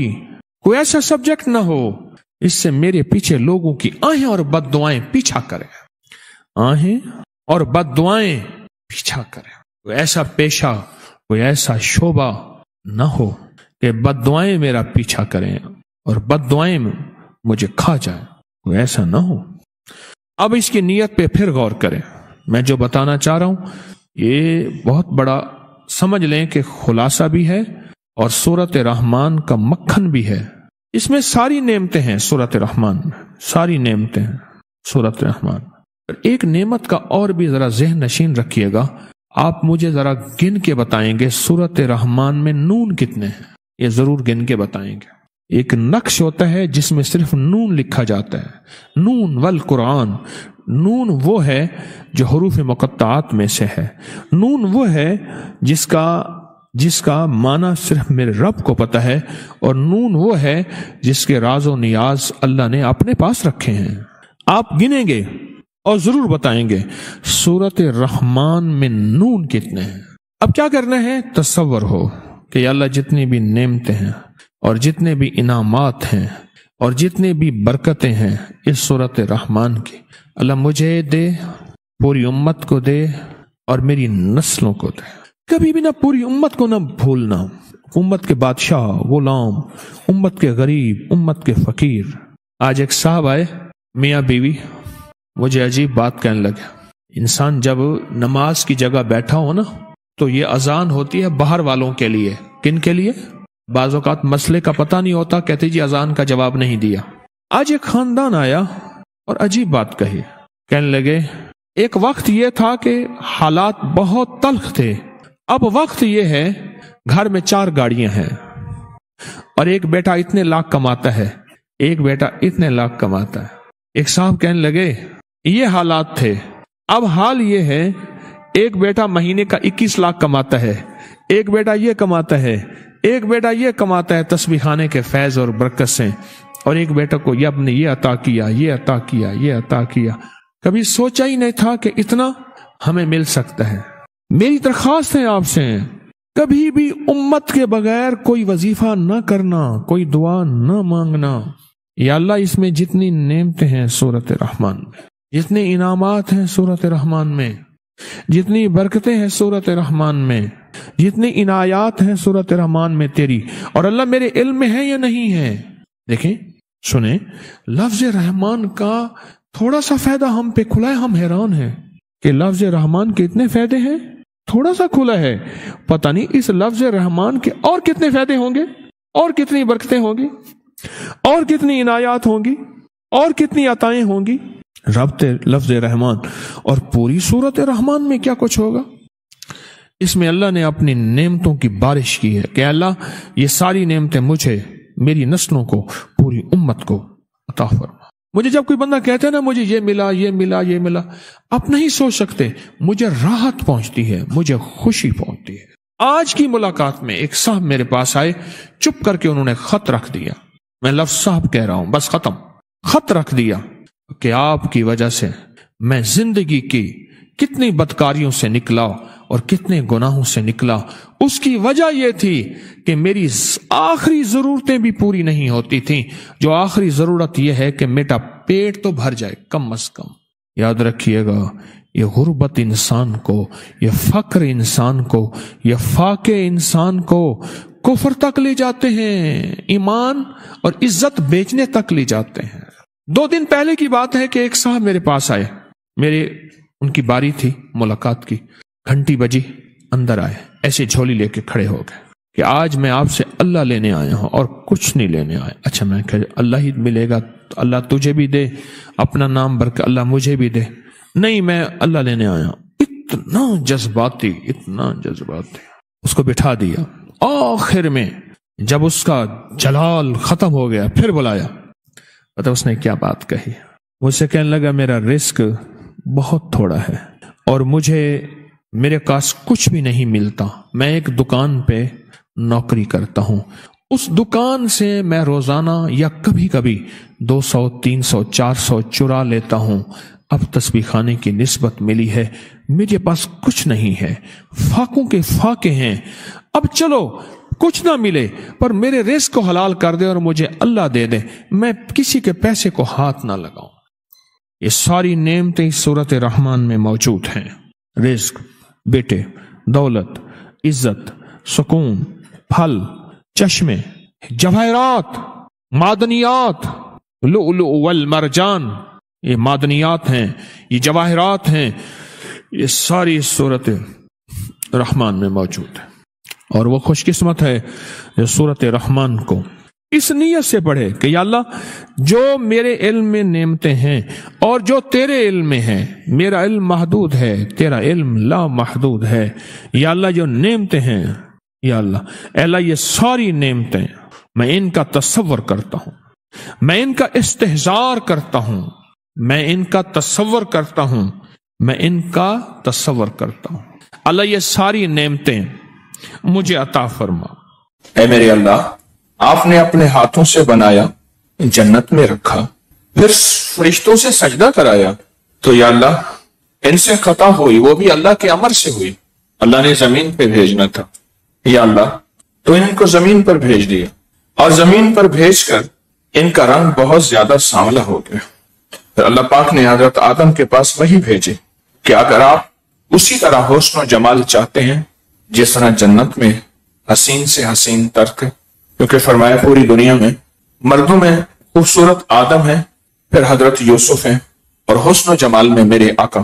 کوئی ایسا سبجیکٹ نہ ہو اس سے میرے پیچھے لوگوں کی آہیں اور بد دعائیں پیچھا کریں، آہیں اور بد دعائیں پیچھا کریں۔ کوئی ایسا پیشہ، کوئی ایسا شعبہ نہ ہو کہ بد دعائیں میرا پیچھا کریں اور بد دعائیں مجھے کھا جائیں، کوئی ایسا نہ ہو۔ اب اس کی نیت پہ پھر غور کریں۔ میں جو بتانا چاہ رہا ہوں یہ بہت بڑا سمجھ لیں کہ خلاصہ بھی ہے اور سورت رحمان کا مکھن بھی ہے۔ اس میں ساری نعمتیں ہیں، سورت رحمان میں ساری نعمتیں ہیں سورت رحمان۔ ایک نعمت کا اور بھی ذرا ذہن نشین رکھیے گا، آپ مجھے ذرا گن کے بتائیں گے سورت رحمان میں نون کتنے ہیں، یہ ضرور گن کے بتائیں گے۔ ایک نقش ہوتا ہے جس میں صرف نون لکھا جاتا ہے، نون والقرآن۔ نون وہ ہے جو حروف مقطعات میں سے ہے، نون وہ ہے جس کا معنی صرف میرے رب کو پتہ ہے، اور نون وہ ہے جس کے راز و نیاز اللہ نے اپنے پاس رکھے ہیں۔ آپ گنیں گے اور ضرور بتائیں گے سورت رحمان میں نون کتنے ہیں۔ اب کیا کرنا ہے؟ تصور ہو کہ یا اللہ جتنی بھی نعمتیں ہیں اور جتنے بھی انعامات ہیں اور جتنے بھی برکتیں ہیں اس سورت رحمان کی، اللہ مجھے دے، پوری امت کو دے اور میری نسلوں کو دے۔ کبھی بھی نہ پوری امت کو نہ بھولنا، امت کے بادشاہ، غلام، امت کے غریب، امت کے فقیر۔ آج ایک صاحب آئے، میاں بیوی، مجھے عجیب بات کہنے لگے۔ انسان جب نماز کی جگہ بیٹھا ہو نا تو یہ اذان ہوتی ہے باہر والوں کے لیے۔ کن کے لیے؟ بعض اوقات مسئلے کا پتہ نہیں ہوتا، کہتے جی اذان کا جواب نہیں دیا۔ آج ایک خاندان آیا اور عجیب بات کہی، کہنے لگے ایک وقت یہ تھا کہ حالات بہت تلخ تھے، اب وقت یہ ہے گھر میں 4 گاڑیاں ہیں اور ایک بیٹا اتنے لاکھ کماتا ہے، ایک بیٹا اتنے لاکھ کماتا ہے۔ ایک صاحب کہنے لگے یہ حالات تھے، اب حال یہ ہے ایک بیٹا مہینے کا 21 لاکھ کماتا ہے، ایک بیٹا یہ کماتا ہے، ایک بیٹا یہ کماتا ہے تسبیح خانے کے فیض اور برکت سے، اور ایک بیٹا کو یہ نے یہ عطا کیا، یہ عطا کیا، یہ عطا کیا۔ کبھی سوچا ہی نہیں تھا کہ اتنا ہمیں مل سکتا ہے۔ میری درخواست ہے آپ سے، کبھی بھی امت کے بغیر کوئی وظیفہ نہ کرنا، کوئی دعا نہ مانگنا۔ یا اللہ اس میں جتنی نعمتیں ہیں سورت رحمان میں، جتنے انعامات ہیں سورت رحمان میں، جتنی برکتیں ہیں سورت رحمان میں، جتنی عنایات ہیں سورت رحمان میں تیری، اور اللہ میرے علم میں ہے یا نہیں ہے۔ دیکھیں، سنیں، لفظ رحمان کا تھوڑا سا فائدہ ہم پہ کھلا ہے، ہم حیران ہیں کہ لفظ رحمان کے اتنے فائدے ہیں، تھوڑا سا کھلا ہے، پتہ نہیں اس لفظ رحمان کے اور کتنے فائدے ہوں گے، اور کتنی برکتیں ہوں گی، اور کتنی عنایات ہوں گی، اور کتنی عطائیں ہوں گی۔ ربط لفظ رحمان اور پوری سورت رحمان میں کیا کچھ ہوگا۔ اس میں اللہ نے اپنی نعمتوں کی بارش کی ہے کہ اللہ یہ ساری نعمتیں مجھے، میری نسلوں کو، پوری امت کو عطا فرما۔ مجھے جب کوئی بندہ کہتا ہے نا مجھے یہ ملا یہ ملا یہ ملا، آپ نہیں سوچ سکتے مجھے راحت پہنچتی ہے، مجھے خوشی پہنچتی ہے۔ آج کی ملاقات میں ایک صاحب میرے پاس آئے، چپ کر کے انہوں نے خط رکھ دیا، میں لفظ صاحب کہہ رہا ہوں بس ختم، خط رکھ دیا کہ آپ کی وجہ سے میں زندگی کی کتنی بدکاریوں سے نکلا اور کتنے گناہوں سے نکلا، اس کی وجہ یہ تھی کہ میری آخری ضرورتیں بھی پوری نہیں ہوتی تھیں، جو آخری ضرورت یہ ہے کہ میرا پیٹ تو بھر جائے کم از کم۔ یاد رکھیے گا، یہ غربت انسان کو، یہ فقر انسان کو، یہ فاقے انسان کو کفر تک لے جاتے ہیں، ایمان اور عزت بیچنے تک لے جاتے ہیں۔ 2 دن پہلے کی بات ہے کہ ایک صاحب میرے پاس آئے، ان کی باری تھی ملاقات کی، گھنٹی بجی، اندر آئے، ایسے جھولی لے کے کھڑے ہو گئے کہ آج میں آپ سے اللہ لینے آیا ہوں اور کچھ نہیں لینے آیا۔ اچھا، میں کہ اللہ ہی ملے گا، اللہ تجھے بھی دے، اپنا نام بھر کے اللہ مجھے بھی دے۔ نہیں، میں اللہ لینے آیا ہوں۔ اتنا جذباتی، اتنا جذباتی، اس کو بٹھا دیا۔ آخر میں جب اس کا جلال ختم ہو گیا پھر بلایا، پتہ اس نے کیا بات کہی؟ مجھ سے کہنے لگا میرا رزق بہت تھوڑا ہے اور میرے پاس کچھ بھی نہیں ملتا، میں ایک دکان پہ نوکری کرتا ہوں، اس دکان سے میں روزانہ یا کبھی کبھی 200 300 400 چرا لیتا ہوں، اب تسبیح خانے کی نسبت ملی ہے، میرے پاس کچھ نہیں ہے، فاقوں کے فاقے ہیں، اب چلو کچھ نہ ملے پر میرے رزق کو حلال کر دے اور مجھے اللہ دے دے، میں کسی کے پیسے کو ہاتھ نہ لگاؤں۔ یہ ساری نعمتیں سورۃ رحمان میں موجود ہیں، رزق، بیٹے، دولت، عزت، سکون، پھل، چشمے، جواہرات، معدنیات، لؤلؤ والمرجان، یہ معدنیات ہیں، یہ جواہرات ہیں، یہ ساری سورۃ رحمان میں موجود ہے۔ اور وہ خوش قسمت ہے جو سورۃ رحمان کو اس نیت سے پڑھے کہ یا اللہ جو میرے علم میں نعمتیں ہیں اور جو تیرے علم میں ہیں، میرا علم محدود ہے، تیرا علم لا محدود ہے، یا اللہ جو نعمتیں ہیں، یا اللہ اے اللہ یہ ساری نعمتیں میں ان کا تصور کرتا ہوں، میں ان کا استحضار کرتا ہوں، میں ان کا تصور کرتا ہوں، میں ان کا تصور کرتا ہوں، اللہ یہ ساری نعمتیں مجھے عطا فرما۔ اے میرے اللہ، آپ نے اپنے ہاتھوں سے بنایا، جنت میں رکھا، پھر فرشتوں سے سجدہ کرایا، تو یا اللہ ان سے خطا ہوئی، وہ بھی اللہ کے امر سے ہوئی، اللہ نے زمین پہ بھیجنا تھا، یا اللہ تو ان کو زمین پر بھیج دیا، اور زمین پر بھیج کر ان کا رنگ بہت زیادہ سانولا ہو گیا۔ پھر اللہ پاک نے حضرت آدم کے پاس وہی بھیجی کہ اگر آپ اسی طرح حسن و جمال چاہتے ہیں جس طرح جنت میں حسین سے حسین تر تھے، کیونکہ فرمایا پوری دنیا میں مردوں میں خوبصورت آدم ہے، پھر حضرت یوسف ہیں، اور حسن و جمال میں میرے آقا،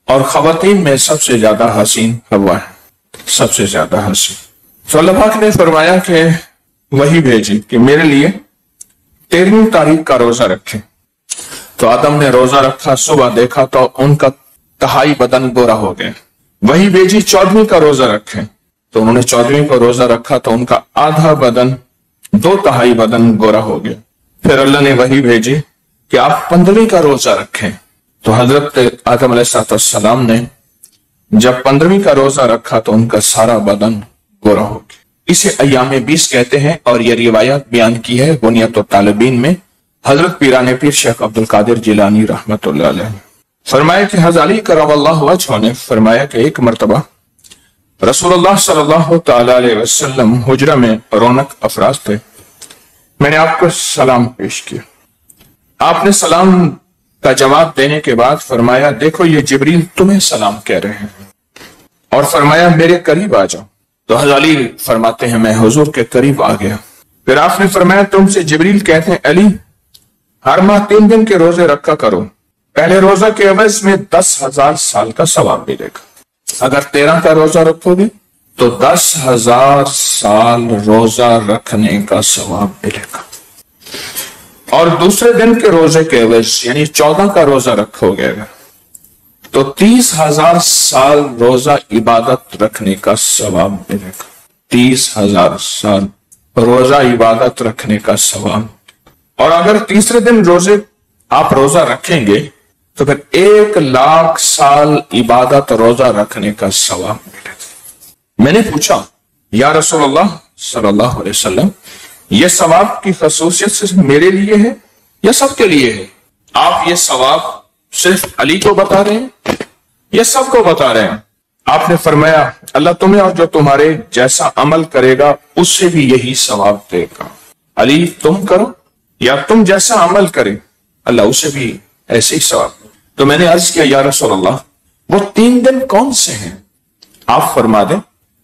اور خواتین میں سب سے زیادہ حسین حوا ہے، سب سے زیادہ حسین۔ تو اللہ پاک نے فرمایا کہ وہی بھیجی کہ میرے لیے 13ویں تاریخ کا روزہ رکھیں، تو آدم نے روزہ رکھا، صبح دیکھا تو ان کا تہائی بدن گورا ہو گیا۔ وہی بھیجی 14ویں کا روزہ رکھیں، تو انہوں نے 14ویں کو روزہ رکھا تو ان کا آدھا بدن، 2/3 بدن گورا ہو گیا۔ پھر اللہ نے وہی بھیجی کہ آپ 15ویں کا روزہ رکھیں، تو حضرت آدم علیہ السلام نے جب 15ویں کا روزہ رکھا تو ان کا سارا بدن گورا ہو گیا۔ اسے ایام 20 کہتے ہیں، اور یہ روایات بیان کی ہے بنیت الطالبین میں حضرت پیران پیر شیخ عبد القادر جیلانی رحمت اللہ علیہ۔ فرمایا کہ حضرت علی کرم اللہ وجہہ نے فرمایا کہ ایک مرتبہ رسول اللہ صلی اللہ تعالی علیہ وسلم حجرہ میں رونق افراز تھے، میں نے آپ کو سلام پیش کیا، آپ نے سلام کا جواب دینے کے بعد فرمایا دیکھو یہ جبریل تمہیں سلام کہہ رہے ہیں، اور فرمایا میرے قریب آ جاؤ، تو حضرت علی فرماتے ہیں میں حضور کے قریب آ گیا، پھر آپ نے فرمایا تم سے جبریل کہتے ہیں علی ہر ماہ 3 دن کے روزے رکھا کرو، پہلے روزہ کے عوض میں 10,000 سال کا ثواب ملے گا، اگر 13 کا روزہ رکھو گے تو 10,000 سال روزہ رکھنے کا ثواب ملے گا، اور دوسرے دن کے روزے کے عوض یعنی 14 کا روزہ رکھو گے تو 30,000 سال روزہ عبادت رکھنے کا ثواب ملے گا، 30,000 سال روزہ عبادت رکھنے کا ثواب، اور اگر تیسرے دن روزے آپ روزہ رکھیں گے تو پھر 1,00,000 سال عبادت روزہ رکھنے کا ثواب ملے گا۔ میں نے پوچھا یا رسول اللہ صلی اللہ علیہ وسلم، یہ ثواب کی خصوصیت صرف میرے لیے ہے یا سب کے لیے ہے؟ آپ یہ ثواب صرف علی کو بتا رہے ہیں یا سب کو بتا رہے ہیں؟ آپ نے فرمایا اللہ تمہیں اور جو تمہارے جیسا عمل کرے گا اس سے بھی یہی ثواب دے گا۔ علی تم کرو یا تم جیسا عمل کرے اللہ اسے بھی ایسے ہی ثواب۔ تو میں نے عرض کیا یا رسول اللہ وہ 3 دن کون سے ہیں؟ آپ فرما دیں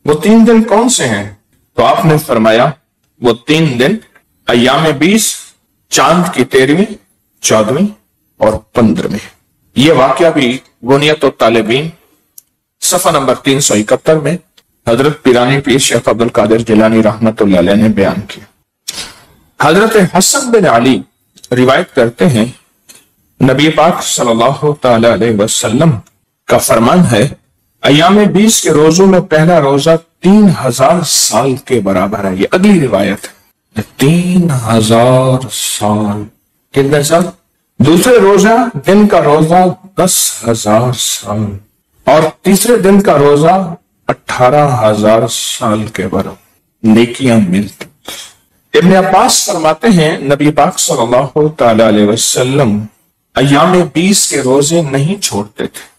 وہ 3 دن کون سے ہیں؟ تو آپ نے فرمایا وہ 3 دن ایام 20، چاند کی 13ویں، 14ویں اور 15ویں۔ یہ واقعہ بھی غنیت الطالبین صفحہ نمبر 371 میں حضرت پیرانی پیر شیخ عبد القادر جیلانی رحمت اللہ علیہ نے بیان کیا۔ حضرت حسن بن علی روایت کرتے ہیں نبی پاک صلی اللہ تعالی علیہ وسلم کا فرمان ہے ایام 20 کے روزوں میں پہلا روزہ 3000 سال کے برابر ہے۔ یہ اگلی روایت ہے 3000 سال۔ کتنے سال؟ دوسرے روزہ دن کا روزہ 10,000 سال اور تیسرے دن کا روزہ 18,000 سال کے برابر نیکیاں ملتی۔ ابن عباس فرماتے ہیں نبی پاک صلی اللہ تعالی علیہ وسلم ایام 20 کے روزے نہیں چھوڑتے تھے۔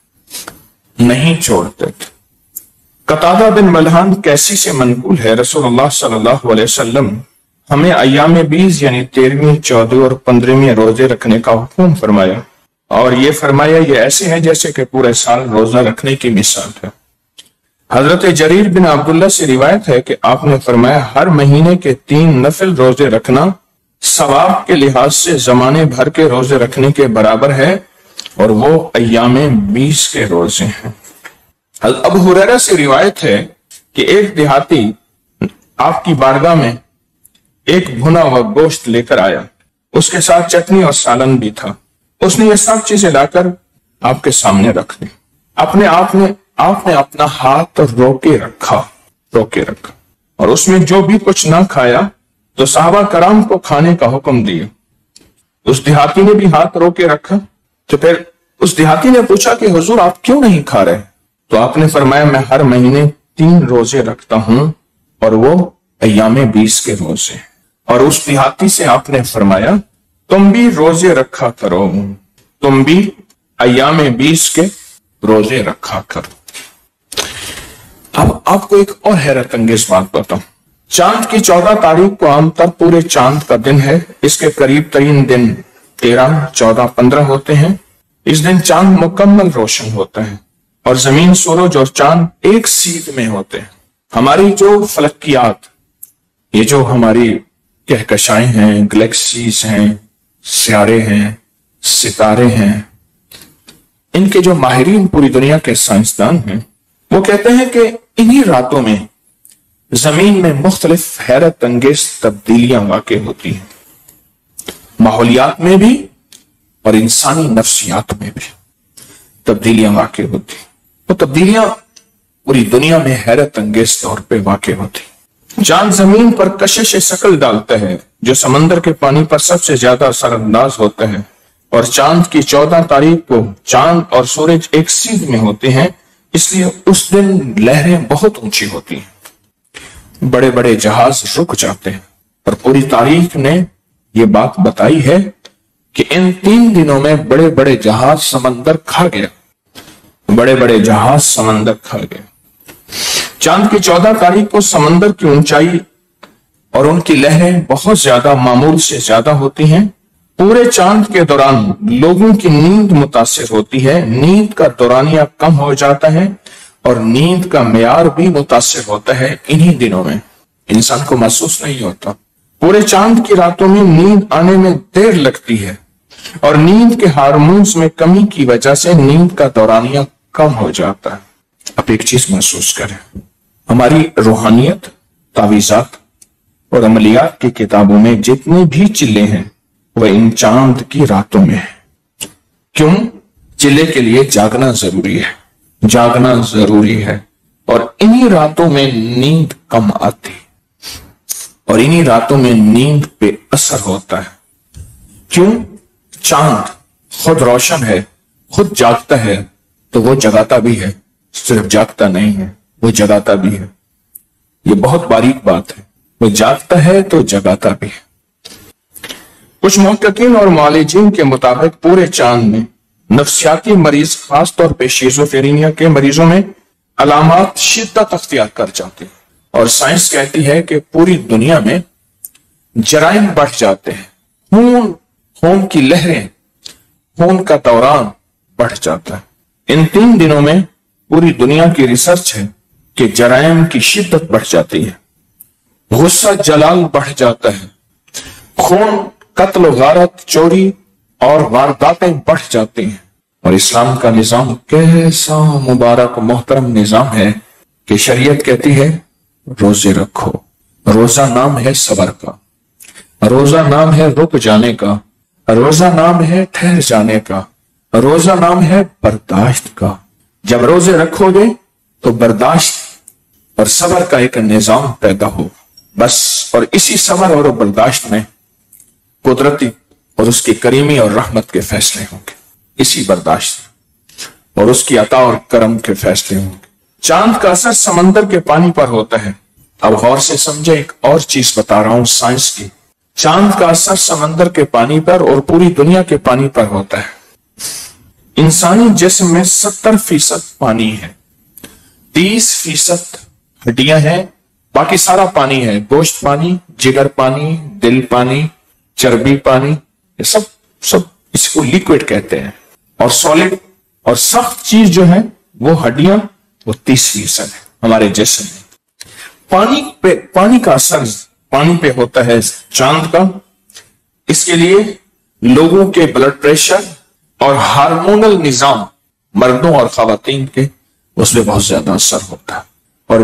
قتادہ بن ملحان کیسی سے منقول ہے رسول اللہ صلی اللہ علیہ وسلم ہمیں ایام 20 یعنی 13ویں، 14ویں اور 15ویں روزے رکھنے کا حکم فرمایا، اور یہ فرمایا یہ ایسے ہیں جیسے کہ پورے سال روزہ رکھنے کی مثال ہے۔ حضرت جریر بن عبداللہ سے روایت ہے کہ آپ نے فرمایا ہر مہینے کے 3 نفل روزے رکھنا ثواب کے لحاظ سے زمانے بھر کے روزے رکھنے کے برابر ہے، اور وہ ایام 20 کے روزے ہیں۔ ابو ہریرہ سے روایت ہے کہ ایک دیہاتی آپ کی بارگاہ میں ایک بھنا ہوا گوشت لے کر آیا، اس کے ساتھ چٹنی اور سالن بھی تھا۔ اس نے یہ سب چیزیں لا کر آپ کے سامنے رکھ دی۔ آپ نے اپنا ہاتھ روکے رکھا اور اس میں جو بھی کچھ نہ کھایا تو صحابہ کرام کو کھانے کا حکم دیا۔ اس دیہاتی نے بھی ہاتھ روکے رکھا، تو پھر اس دیہاتی نے پوچھا کہ حضور آپ کیوں نہیں کھا رہے؟ تو آپ نے فرمایا میں ہر مہینے 3 روزے رکھتا ہوں اور وہ ایام 20 کے روزے۔ اور اس دیہاتی سے آپ نے فرمایا تم بھی روزے رکھا کرو، تم بھی ایام 20 کے روزے رکھا کرو۔ اب آپ کو ایک اور حیرت انگیز بات بتاؤں۔ چاند کی 14 تاریخ کو عام طور پورے چاند کا دن ہے۔ اس کے قریب ترین دن 13، 14، 15 ہوتے ہیں۔ اس دن چاند مکمل روشن ہوتا ہے اور زمین، سورج اور چاند ایک سیدھ میں ہوتے ہیں۔ ہماری جو فلکیات، یہ جو ہماری کہکشائیں ہیں، گلیکسیز ہیں، سیارے ہیں، ستارے ہیں، ان کے جو ماہرین پوری دنیا کے سائنسدان ہیں وہ کہتے ہیں کہ انہی راتوں میں زمین میں مختلف حیرت انگیز تبدیلیاں واقع ہوتی ہیں، ماحولیات میں بھی اور انسانی نفسیات میں بھی تبدیلیاں واقع ہوتی ہیں۔ وہ تبدیلیاں پوری دنیا میں حیرت انگیز طور پہ واقع ہوتی ہیں۔ چاند زمین پر کشش شکل ڈالتا ہے جو سمندر کے پانی پر سب سے زیادہ اثر انداز ہوتا ہے، اور چاند کی 14 تاریخ کو چاند اور سورج ایک سیدھ میں ہوتے ہیں، اس لیے اس دن لہریں بہت اونچی ہوتی ہیں، بڑے بڑے جہاز رک جاتے ہیں۔ اور پوری تاریخ نے یہ بات بتائی ہے کہ ان 3 دنوں میں بڑے بڑے جہاز سمندر کھا گیا، بڑے بڑے جہاز سمندر کھا گیا۔ چاند کی 14 تاریخ کو سمندر کی اونچائی اور ان کی لہریں بہت زیادہ معمول سے زیادہ ہوتی ہیں۔ پورے چاند کے دوران لوگوں کی نیند متاثر ہوتی ہے، نیند کا دورانیہ کم ہو جاتا ہے اور نیند کا معیار بھی متاثر ہوتا ہے۔ انہی دنوں میں انسان کو محسوس نہیں ہوتا۔ پورے چاند کی راتوں میں نیند آنے میں دیر لگتی ہے اور نیند کے ہارمونز میں کمی کی وجہ سے نیند کا دورانیہ کم ہو جاتا ہے۔ اب ایک چیز محسوس کریں، ہماری روحانیت، تعویذات اور عملیات کی کتابوں میں جتنے بھی چلے ہیں وہ ان چاند کی راتوں میں ہے۔ کیوں؟ چلے کے لیے جاگنا ضروری ہے، جاگنا ضروری ہے، اور انہی راتوں میں نیند کم آتی اور انہی راتوں میں نیند پہ اثر ہوتا ہے۔ کیوں؟ چاند خود روشن ہے، خود جاگتا ہے، تو وہ جگاتا بھی ہے، صرف جاگتا نہیں ہے، وہ جگاتا بھی ہے۔ یہ بہت باریک بات ہے، وہ جاگتا ہے تو جگاتا بھی ہے۔ کچھ محققین اور معالجین کے مطابق پورے چاند میں نفسیاتی مریض، خاص طور پہ شیزوفرینیا کے مریضوں میں علامات شدت اختیار کر جاتے ہیں، اور سائنس کہتی ہے کہ پوری دنیا میں جرائم بڑھ جاتے ہیں، خون کی لہریں، خون کا دوران بڑھ جاتا ہے۔ ان 3 دنوں میں پوری دنیا کی ریسرچ ہے کہ جرائم کی شدت بڑھ جاتی ہے، غصہ جلال بڑھ جاتا ہے، خون، قتل و غارت، چوری اور وارداتیں بڑھ جاتی ہیں۔ اور اسلام کا نظام کیسا مبارک محترم نظام ہے کہ شریعت کہتی ہے روزے رکھو۔ روزہ نام ہے صبر کا، روزہ نام ہے رک جانے کا، روزہ نام ہے ٹھہر جانے کا، روزہ نام ہے برداشت کا۔ جب روزے رکھو گے تو برداشت اور صبر کا ایک نظام پیدا ہو بس، اور اسی صبر اور برداشت میں قدرتی اور اس کی کریمی اور رحمت کے فیصلے ہوں گے، اسی برداشت اور اس کی عطا اور کرم کے فیصلے ہوں گے۔ چاند کا اثر سمندر کے پانی پر ہوتا ہے۔ اب غور سے سمجھے، ایک اور چیز بتا رہا ہوں سائنس کی۔ چاند کا اثر سمندر کے پانی پر اور پوری دنیا کے پانی پر ہوتا ہے۔ انسانی جسم میں 70% پانی ہے، 30% ہڈیاں ہیں، باقی سارا پانی ہے۔ گوشت پانی، جگر پانی، دل پانی، چربی پانی، یہ سب اس کو لیکوڈ کہتے ہیں۔ اور سالڈ اور سخت چیز جو ہے وہ ہڈیاں، وہ 30% ہے ہمارے جسم میں۔ پانی کا اثر پانی پہ ہوتا ہے چاند کا۔ اس کے لیے لوگوں کے بلڈ پریشر اور ہارمونل نظام، مردوں اور خواتین کے، اس پہ بہت زیادہ اثر ہوتا ہے۔ اور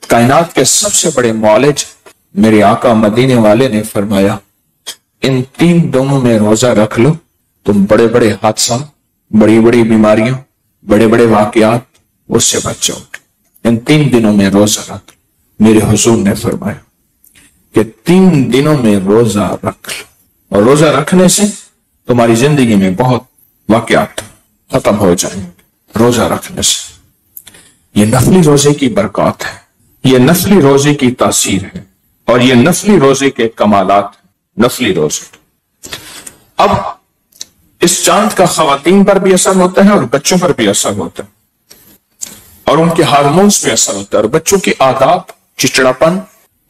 کائنات کے سب سے بڑے معالج میرے آقا مدینے والے نے فرمایا ان 3 دنوں میں روزہ رکھ لو، تم بڑے بڑے حادثات، بڑی بڑی بیماریاں، بڑے بڑے واقعات اس سے بچ جاؤ گے۔ ان 3 دنوں میں روزہ رکھ لو۔ میرے حضور نے فرمایا کہ 3 دنوں میں روزہ رکھ لو، اور روزہ رکھنے سے تمہاری زندگی میں بہت واقعات ختم ہو جائیں گے۔ روزہ رکھنے سے یہ نفلی روزے کی برکات ہے، یہ نفلی روزے کی تاثیر ہے، اور یہ نفلی روزے کے کمالات ہیں۔ نفلی روزے اب اس چاند کا خواتین پر بھی اثر ہوتا ہے اور بچوں پر بھی اثر ہوتا ہے، اور ان کے ہارمونز پہ اثر ہوتا ہے، اور بچوں کے آداب، چچڑاپن،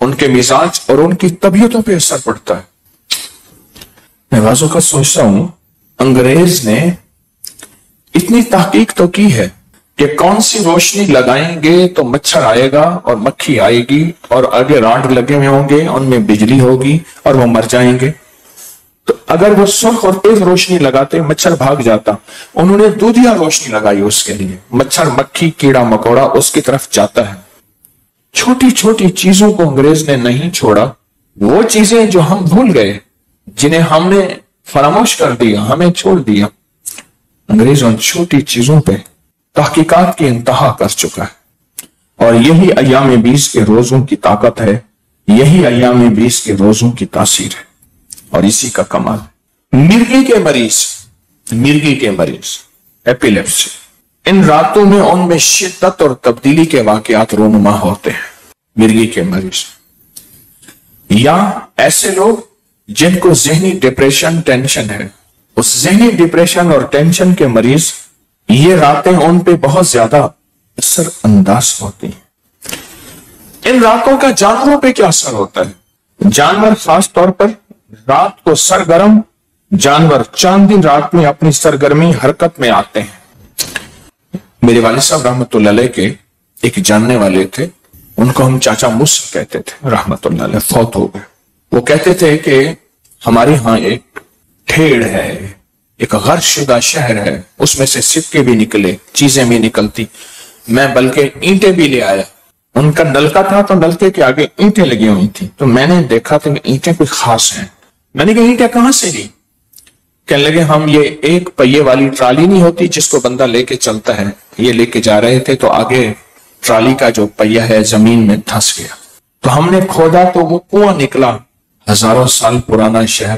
ان کے مزاج اور ان کی طبیعتوں پہ اثر پڑتا ہے۔ میں بعضوں کا سوچتا ہوں انگریز نے اتنی تحقیق تو کی ہے کہ کون سی روشنی لگائیں گے تو مچھر آئے گا اور مکھی آئے گی، اور آگے راڈ لگے ہوئے ہوں گے، ان میں بجلی ہوگی اور وہ مر جائیں گے۔ تو اگر وہ سرخ اور تیز روشنی لگاتے مچھر بھاگ جاتا، انہوں نے دودھیا روشنی لگائی اس کے لیے، مچھر، مکھی، کیڑا مکوڑا اس کی طرف جاتا ہے۔ چھوٹی چھوٹی چیزوں کو انگریز نے نہیں چھوڑا، وہ چیزیں جو ہم بھول گئے، جنہیں ہم نے فراموش کر دیا، ہمیں چھوڑ دیا، انگریز ان چھوٹی چیزوں پہ تحقیقات کی انتہا کر چکا ہے۔ اور یہی ایام 20 کے روزوں کی طاقت ہے، یہی ایام 20 کے روزوں کی تاثیر ہے، اور اسی کا کمال ہے۔ مرگی کے مریض ایپیلیپسی، ان راتوں میں ان میں شدت اور تبدیلی کے واقعات رونما ہوتے ہیں۔ مرگی کے مریض یا ایسے لوگ جن کو ذہنی ڈپریشن، ٹینشن ہے، اس ذہنی ڈپریشن اور ٹینشن کے مریض، یہ راتیں ان پہ بہت زیادہ اثر انداز ہوتی ہیں۔ ان راتوں کا جانوروں پہ کیا اثر ہوتا ہے؟ جانور خاص طور پر رات کو سرگرم جانور چاند دن رات میں اپنی سرگرمی حرکت میں آتے ہیں۔ میرے والد صاحب رحمت اللہ علیہ کے ایک جاننے والے تھے، ان کو ہم چاچا مصر کہتے تھے، رحمت اللہ علیہ، فوت ہو گئے۔ وہ کہتے تھے کہ ہمارے ہاں ایک ٹھیڑ ہے، ایک غرق شدہ شہر ہے، اس میں سے سکے بھی نکلے، چیزیں بھی نکلتی، میں بلکہ اینٹیں بھی لے آیا۔ ان کا نلکا تھا تو نلکے کے آگے اینٹیں لگی ہوئی تھی، تو میں نے دیکھا تھا کہ اینٹیں کوئی خاص ہیں۔ میں نے کہا اینٹیں کہاں سے لی؟ کہنے لگے ہم یہ ایک پہیے والی ٹرالی نہیں ہوتی جس کو بندہ لے کے چلتا ہے، یہ لے کے جا رہے تھے تو آگے ٹرالی کا جو پہیہ ہے زمین میں دھنس گیا، تو ہم نے کھودا تو وہ کنواں نکلا، ہزاروں سال پرانا شہر،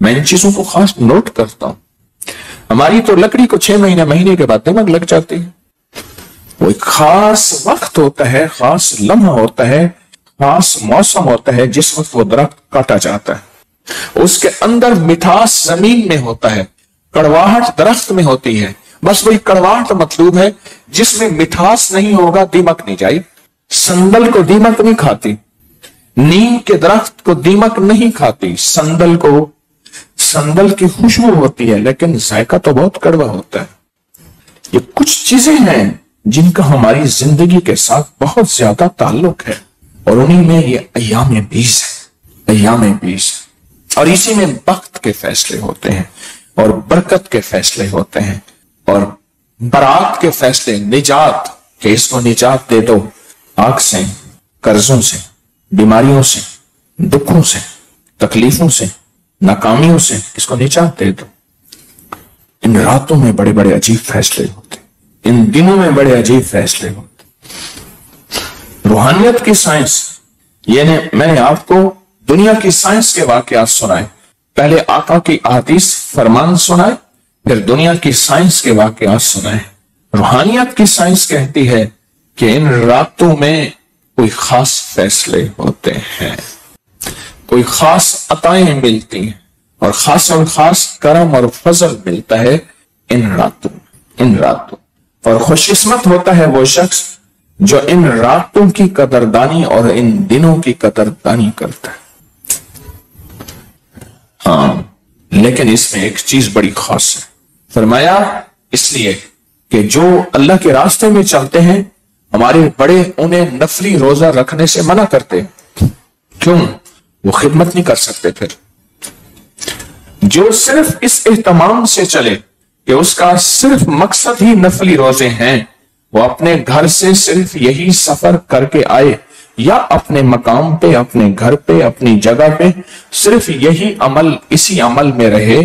میں ان چیزوں کو خاص نوٹ کرتا ہوں. ہماری تو لکڑی کو 6 مہینے کے بعد دمک لگ جاتی ہے. وہ ایک خاص وقت ہوتا ہے، خاص لمحہ ہوتا ہے، خاص موسم ہوتا ہے جس وقت وہ درخت کاٹا جاتا ہے. اس کے اندر مٹھاس زمین میں ہوتا ہے، کڑواہٹ درخت میں ہوتی ہے. بس وہی کڑواہٹ مطلوب ہے. جس میں مٹھاس نہیں ہوگا دیمک نہیں جائے. سندل کو دیمک نہیں کھاتی، نیم کے درخت کو دیمک نہیں کھاتی. سندل کی خوشبو ہوتی ہے لیکن ذائقہ تو بہت کڑوا ہوتا ہے. یہ کچھ چیزیں ہیں جن کا ہماری زندگی کے ساتھ بہت زیادہ تعلق ہے، اور انہی میں یہ ایام بیس ہے. ایام بیس، اور اسی میں وقت کے فیصلے ہوتے ہیں، اور برکت کے فیصلے ہوتے ہیں، اور برات کے فیصلے، نجات، کہ اس کو نجات دے دو آگ سے، قرضوں سے، بیماریوں سے، دکھوں سے، تکلیفوں سے، ناکامیوں سے، اس کو نجات دے دو. ان راتوں میں بڑے بڑے عجیب فیصلے ہوتے، ان دنوں میں بڑے عجیب فیصلے ہوتے. روحانیت کی سائنس، یعنی میں نے آپ کو دنیا کی سائنس کے واقعات سنائے. پہلے آقا کی احادیث فرمان سنائے، پھر دنیا کی سائنس کے واقعات سنائے. روحانیت کی سائنس کہتی ہے کہ ان راتوں میں کوئی خاص فیصلے ہوتے ہیں، کوئی خاص عطائیں ملتی ہیں، اور خاص کرم اور فضل ملتا ہے ان راتوں. اور خوش قسمت ہوتا ہے وہ شخص جو ان راتوں کی قدردانی اور ان دنوں کی قدردانی کرتا ہے. ہاں، لیکن اس میں ایک چیز بڑی خاص ہے. فرمایا اس لیے کہ جو اللہ کے راستے میں چلتے ہیں، ہمارے بڑے انہیں نفلی روزہ رکھنے سے منع کرتے. کیوں؟ وہ خدمت نہیں کر سکتے. پھر جو صرف اس اہتمام سے چلے کہ اس کا صرف مقصد ہی نفلی روزے ہیں، وہ اپنے گھر سے صرف یہی سفر کر کے آئے، یا اپنے مقام پہ، اپنے گھر پہ، اپنی جگہ پہ صرف یہی عمل، اسی عمل میں رہے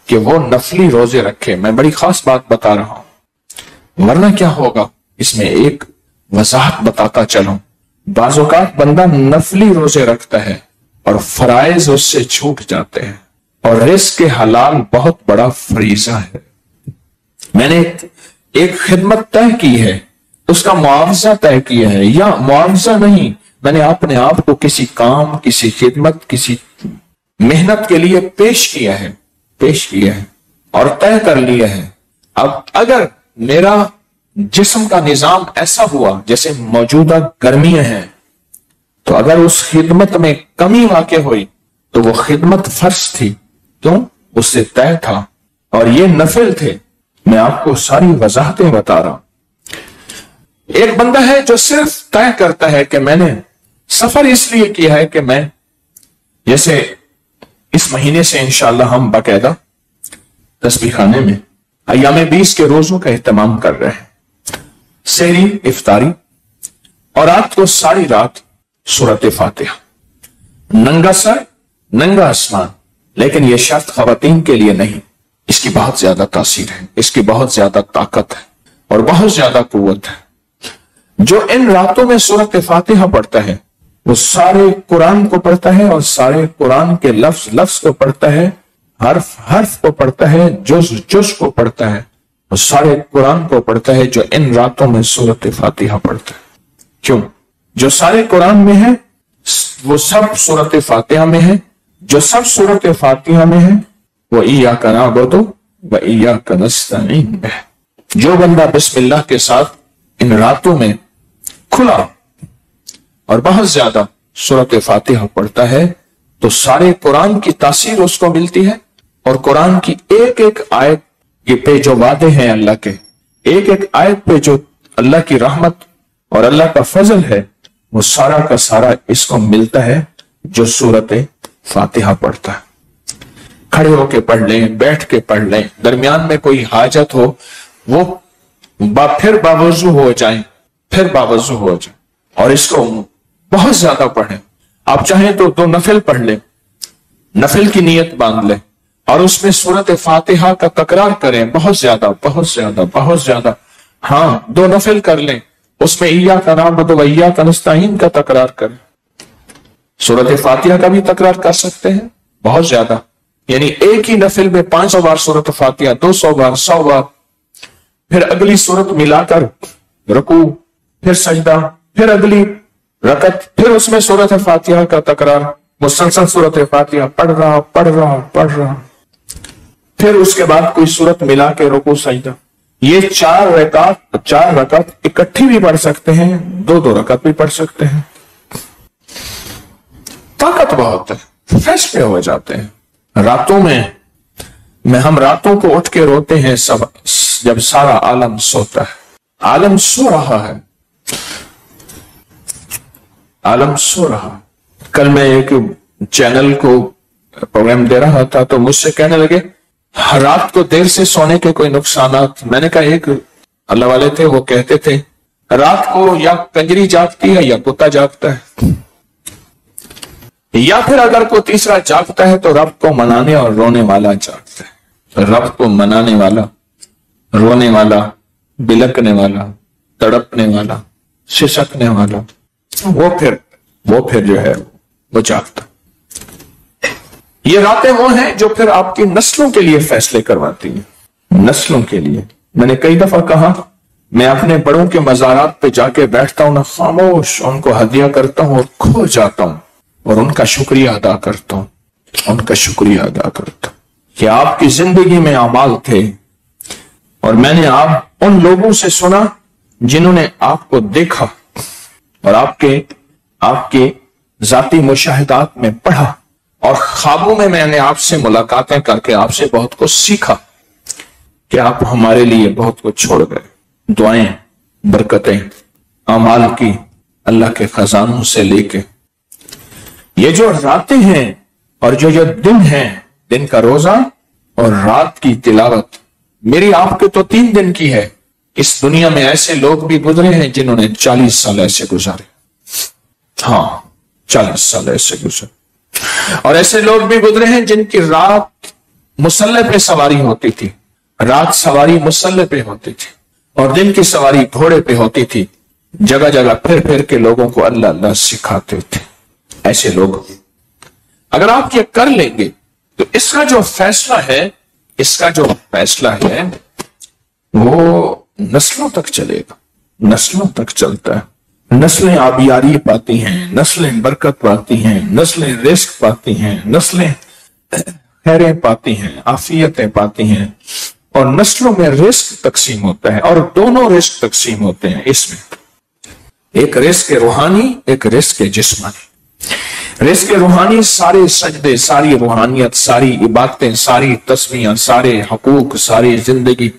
کہ وہ نفلی روزے رکھے. میں بڑی خاص بات بتا رہا ہوں، ورنہ کیا ہوگا. اس میں ایک وضاحت بتاتا چلوں. بعض اوقات بندہ نفلی روزے رکھتا ہے اور فرائض اس سے چھوٹ جاتے ہیں، اور رزق حلال بہت بڑا فریضہ ہے. میں نے ایک خدمت طے کی ہے، اس کا معاوضہ طے کیا ہے، یا معاوضہ نہیں، میں نے اپنے آپ کو کسی کام، کسی خدمت، کسی محنت کے لیے پیش کیا ہے اور طے کر لیا ہے. اب اگر میرا جسم کا نظام ایسا ہوا جیسے موجودہ گرمیاں ہیں، تو اگر اس خدمت میں کمی واقع ہوئی تو وہ خدمت فرض تھی. کیوں؟ اس سے طے تھا، اور یہ نفل تھے. میں آپ کو ساری وضاحتیں بتا رہا ہوں. ایک بندہ ہے جو صرف طے کرتا ہے کہ میں نے سفر اس لیے کیا ہے کہ میں، جیسے اس مہینے سے انشاءاللہ ہم باقاعدہ تسبیح خانے میں ایام 20 کے روزوں کا اہتمام کر رہے ہیں. سحری، افطاری، اور رات کو ساری رات سورۃ فاتحہ، ننگا سر، ننگا آسمان. لیکن یہ شرط خواتین کے لیے نہیں. اس کی بہت زیادہ تاثیر ہے، اس کی بہت زیادہ طاقت ہے، اور بہت زیادہ قوت ہے. جو ان راتوں میں سورۃ فاتحہ پڑھتا ہے، وہ سارے قرآن کو پڑھتا ہے، اور سارے قرآن کے لفظ کو پڑھتا ہے، حرف کو پڑھتا ہے، جز کو پڑھتا ہے، وہ سارے قرآن کو پڑھتا ہے جو ان راتوں میں سورۃ فاتحہ پڑھتا ہے. کیوں؟ جو سارے قرآن میں ہے وہ سب سورۃ فاتحہ میں ہے. جو سب سورۃ فاتحہ میں ہے وہ ایاک نعبد و ایاک نستعین ہے. جو بندہ بسم اللہ کے ساتھ ان راتوں میں کھلا اور بہت زیادہ سورۃ فاتحہ پڑھتا ہے تو سارے قرآن کی تاثیر اس کو ملتی ہے، اور قرآن کی ایک ایک آیت پہ جو وعدے ہیں اللہ کے، ایک ایک آیت پہ جو اللہ کی رحمت اور اللہ کا فضل ہے، وہ سارا کا سارا اس کو ملتا ہے جو سورۃ فاتحہ پڑھتا ہے. کھڑے ہو کے پڑھ لیں، بیٹھ کے پڑھ لیں، درمیان میں کوئی حاجت ہو وہ پھر باوضو ہو جائیں، اور اس کو بہت زیادہ پڑھیں. آپ چاہیں تو 2 نفل پڑھ لیں، نفل کی نیت باندھ لیں، اور اس میں سورۃ فاتحہ کا تکرار کریں، بہت زیادہ. ہاں، 2 نفل کر لیں، اس میں ایاک نعبد و ایاک نستعین کا تکرار کریں. سورۃ فاتحہ کا بھی تکرار کر سکتے ہیں بہت زیادہ. یعنی ایک ہی نفل میں 500 بار سورۃ فاتحہ، 200 بار، 100 بار، پھر اگلی سورت ملا کر رکوع، پھر سجدہ، پھر اگلی رکعت، پھر اس میں سورۃ فاتحہ کا تکرار، مسلسل سورۃ فاتحہ پڑھ رہا، پھر اس کے بعد کوئی سورت ملا کے رکوع سجدہ. یہ 4 رکعت اکٹھی بھی پڑھ سکتے ہیں، 2 رکعت بھی پڑھ سکتے ہیں. طاقت بہت ہے، فیصلے ہو جاتے ہیں. راتوں میں ہم راتوں کو اٹھ کے روتے ہیں جب سارا عالم سوتا ہے. عالم سو رہا ہے، عالم سو رہا. کل میں ایک چینل کو پروگرام دے رہا تھا تو مجھ سے کہنے لگے رات کو دیر سے سونے کے کوئی نقصانات. میں نے کہا ایک اللہ والے تھے، وہ کہتے تھے رات کو یا کنجری جاگتی ہے یا کتا جاگتا ہے، یا پھر اگر کوئی تیسرا جاگتا ہے تو رب کو منانے اور رونے والا جاگتا ہے. رب کو منانے والا، رونے والا، بلکنے والا، تڑپنے والا، سسکنے والا، وہ پھر جو ہے وہ جاگتا. یہ راتیں وہ ہیں جو پھر آپ کی نسلوں کے لیے فیصلے کرواتی ہیں. نسلوں کے لیے. میں نے کئی دفعہ کہا میں اپنے بڑوں کے مزارات پہ جا کے بیٹھتا ہوں، نہ خاموش ان کو ہدیہ کرتا ہوں اور کھو جاتا ہوں اور ان کا شکریہ ادا کرتا ہوں، کہ آپ کی زندگی میں اعمال تھے اور میں نے آپ ان لوگوں سے سنا جنہوں نے آپ کو دیکھا اور آپ کے ذاتی مشاہدات میں پڑھا، اور خوابوں میں نے آپ سے ملاقاتیں کر کے آپ سے بہت کچھ سیکھا کہ آپ ہمارے لیے بہت کچھ چھوڑ گئے. دعائیں، برکتیں، اعمال کی اللہ کے خزانوں سے لے کے یہ جو راتیں ہیں اور جو دن ہیں، دن کا روزہ اور رات کی تلاوت، میری آپ کے تو 3 دن کی ہے. اس دنیا میں ایسے لوگ بھی گزرے ہیں جنہوں نے 40 سال ایسے گزارے. ہاں 40 سال ایسے گزرے. اور ایسے لوگ بھی گزرے ہیں جن کی رات مسلح پہ سواری ہوتی تھی، رات سواری مسلح پہ ہوتی تھی اور دن کی سواری گھوڑے پہ ہوتی تھی. جگہ جگہ پھر کے لوگوں کو اللہ اللہ سکھاتے تھے. ایسے لوگ اگر آپ یہ کر لیں گے تو اس کا جو فیصلہ ہے وہ نسلوں تک چلے گا، نسلوں تک چلتا ہے. نسلیں آبیاری پاتی ہیں، نسلیں برکت پاتی ہیں، نسلیں رزق پاتی ہیں، نسلیں خیریں پاتی ہیں، عافیتیں پاتی ہیں، اور نسلوں میں رزق تقسیم ہوتا ہے. اور دونوں رزق تقسیم ہوتے ہیں اس میں، ایک رزق روحانی، ایک رزق جسمانی. رزق روحانی سارے سجدے، ساری روحانیت، ساری عبادتیں، ساری تسبیحیں، سارے حقوق، ساری زندگی،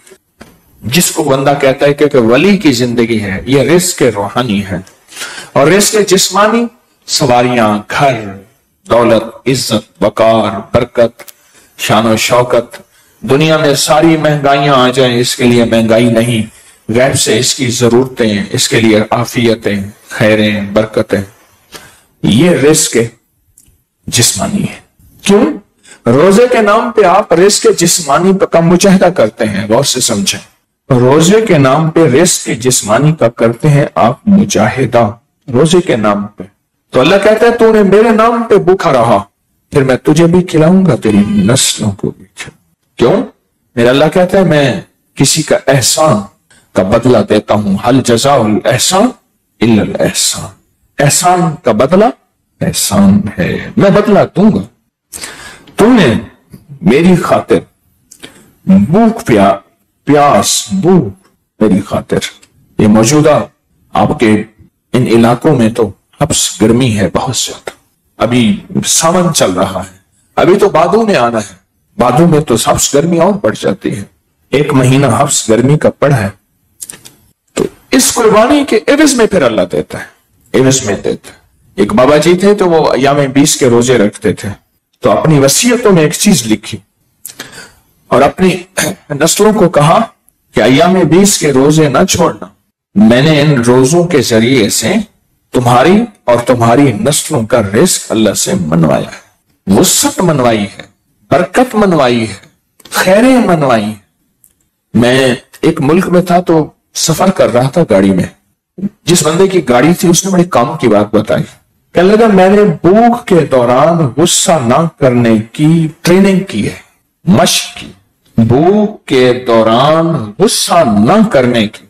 جس کو بندہ کہتا ہے کہ ولی کی زندگی ہے، یہ رزق روحانی ہے. اور رزق جسمانی سواریاں، گھر، دولت، عزت، وقار، برکت، شان و شوکت. دنیا میں ساری مہنگائیاں آ جائیں اس کے لیے مہنگائی نہیں، غیب سے اس کی ضرورتیں، اس کے لیے عافیتیں، خیریں، برکتیں. یہ رزق جسمانی ہے. کیوں؟ روزے کے نام پہ آپ رزق جسمانی کا مجاہدہ کرتے ہیں. غور سے سمجھیں، روزے کے نام پہ رزق جسمانی کا کرتے ہیں آپ مجاہدہ، روزے کے نام پہ. تو اللہ کہتا ہے تو نے میرے نام پہ بھوکا رہا، پھر میں تجھے بھی کھلاؤں گا، تیری نسلوں کو بھی کھلاؤں. کیوں؟ میرا اللہ کہتا ہے میں کسی کا احسان کا بدلہ دیتا ہوں. حل جزاء الاحسان الا الاحسان. احسان کا بدلہ احسان ہے، میں بدلہ دوں گا. تم نے میری خاطر بھوک پیاس میری خاطر. یہ موجودہ آپ کے ان علاقوں میں تو حبس گرمی ہے بہت زیادہ. ابھی ساون چل رہا ہے، ابھی تو بادوں نے آنا ہے. بادوں میں تو حبس گرمی اور بڑھ جاتی ہے. 1 مہینہ حبس گرمی کا پڑا ہے. تو اس قربانی کے عوض میں پھر اللہ دیتا ہے، عوض میں دیتا ہے. ایک بابا جی تھے تو وہ ایام 20 کے روزے رکھتے تھے. تو اپنی وصیتوں میں ایک چیز لکھی اور اپنی نسلوں کو کہا کہ ایام 20 کے روزے نہ چھوڑنا. میں نے ان روزوں کے ذریعے سے تمہاری اور تمہاری نسلوں کا رزق اللہ سے منوایا ہے، وسعت منوائی ہے، برکت منوائی ہے، خیریں منوائی ہیں. میں ایک ملک میں تھا تو سفر کر رہا تھا گاڑی میں. جس بندے کی گاڑی تھی اس نے بڑے کام کی بات بتائی. کہنے لگا میں نے بھوک کے دوران غصہ نہ کرنے کی ٹریننگ کی ہے، مشق کی، بھوک کے دوران غصہ نہ کرنے کی۔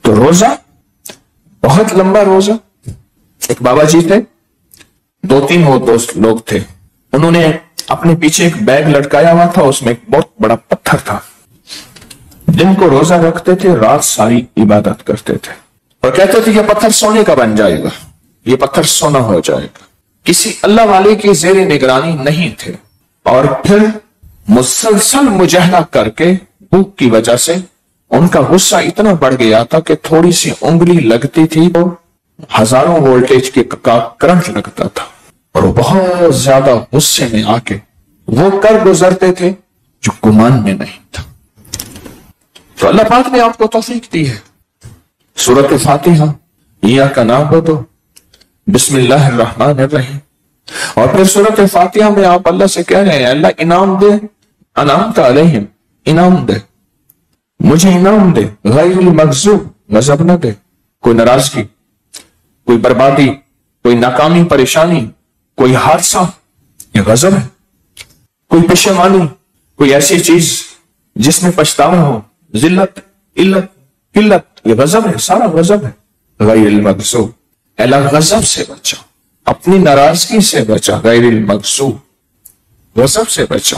تو روزہ، بہت لمبا روزہ۔ ایک بابا جی تھے، 2-3 وہ دوست لوگ تھے، انہوں نے اپنے پیچھے ایک بیگ لٹکایا ہوا تھا، اس میں ایک بہت بڑا پتھر تھا۔ دن کو روزہ رکھتے تھے، رات ساری عبادت کرتے تھے، اور کہتے تھے یہ پتھر سونے کا بن جائے گا، یہ پتھر سونا ہو جائے گا۔ کسی اللہ والے کی زیر نگرانی نہیں تھے، اور پھر مسلسل مجاہدہ کر کے بھوک کی وجہ سے ان کا غصہ اتنا بڑھ گیا تھا کہ تھوڑی سی انگلی لگتی تھی تو ہزاروں وولٹیج کے کرنٹ لگتا تھا، اور وہ بہت زیادہ غصے میں آ کے وہ کر گزرتے تھے جو گمان میں نہیں تھا۔ تو اللہ پاک نے آپ کو توفیق دی ہے۔ سورۃ فاتحہ، ایاک نعبد بسم اللہ الرحمن الرحیم، اور پھر سورۃ فاتحہ میں آپ اللہ سے کہہ رہے ہیں اللہ انعام دے، انعمت علیہم، انعام دے، مجھے انعام دے، غیر المغضوب، غضب نہ دے۔ کوئی ناراضگی، کوئی بربادی، کوئی ناکامی، پریشانی، کوئی حادثہ، یہ غضب ہے۔ کوئی پشیمانی، کوئی ایسی چیز جس میں پچھتاوا ہو، ذلت، علت، قلت، یہ غضب ہے، سارا غضب ہے۔ غیر المغضوب، اللہ غضب سے بچا، اپنی ناراضگی سے بچا، غیر المغضوب، غضب سے بچا۔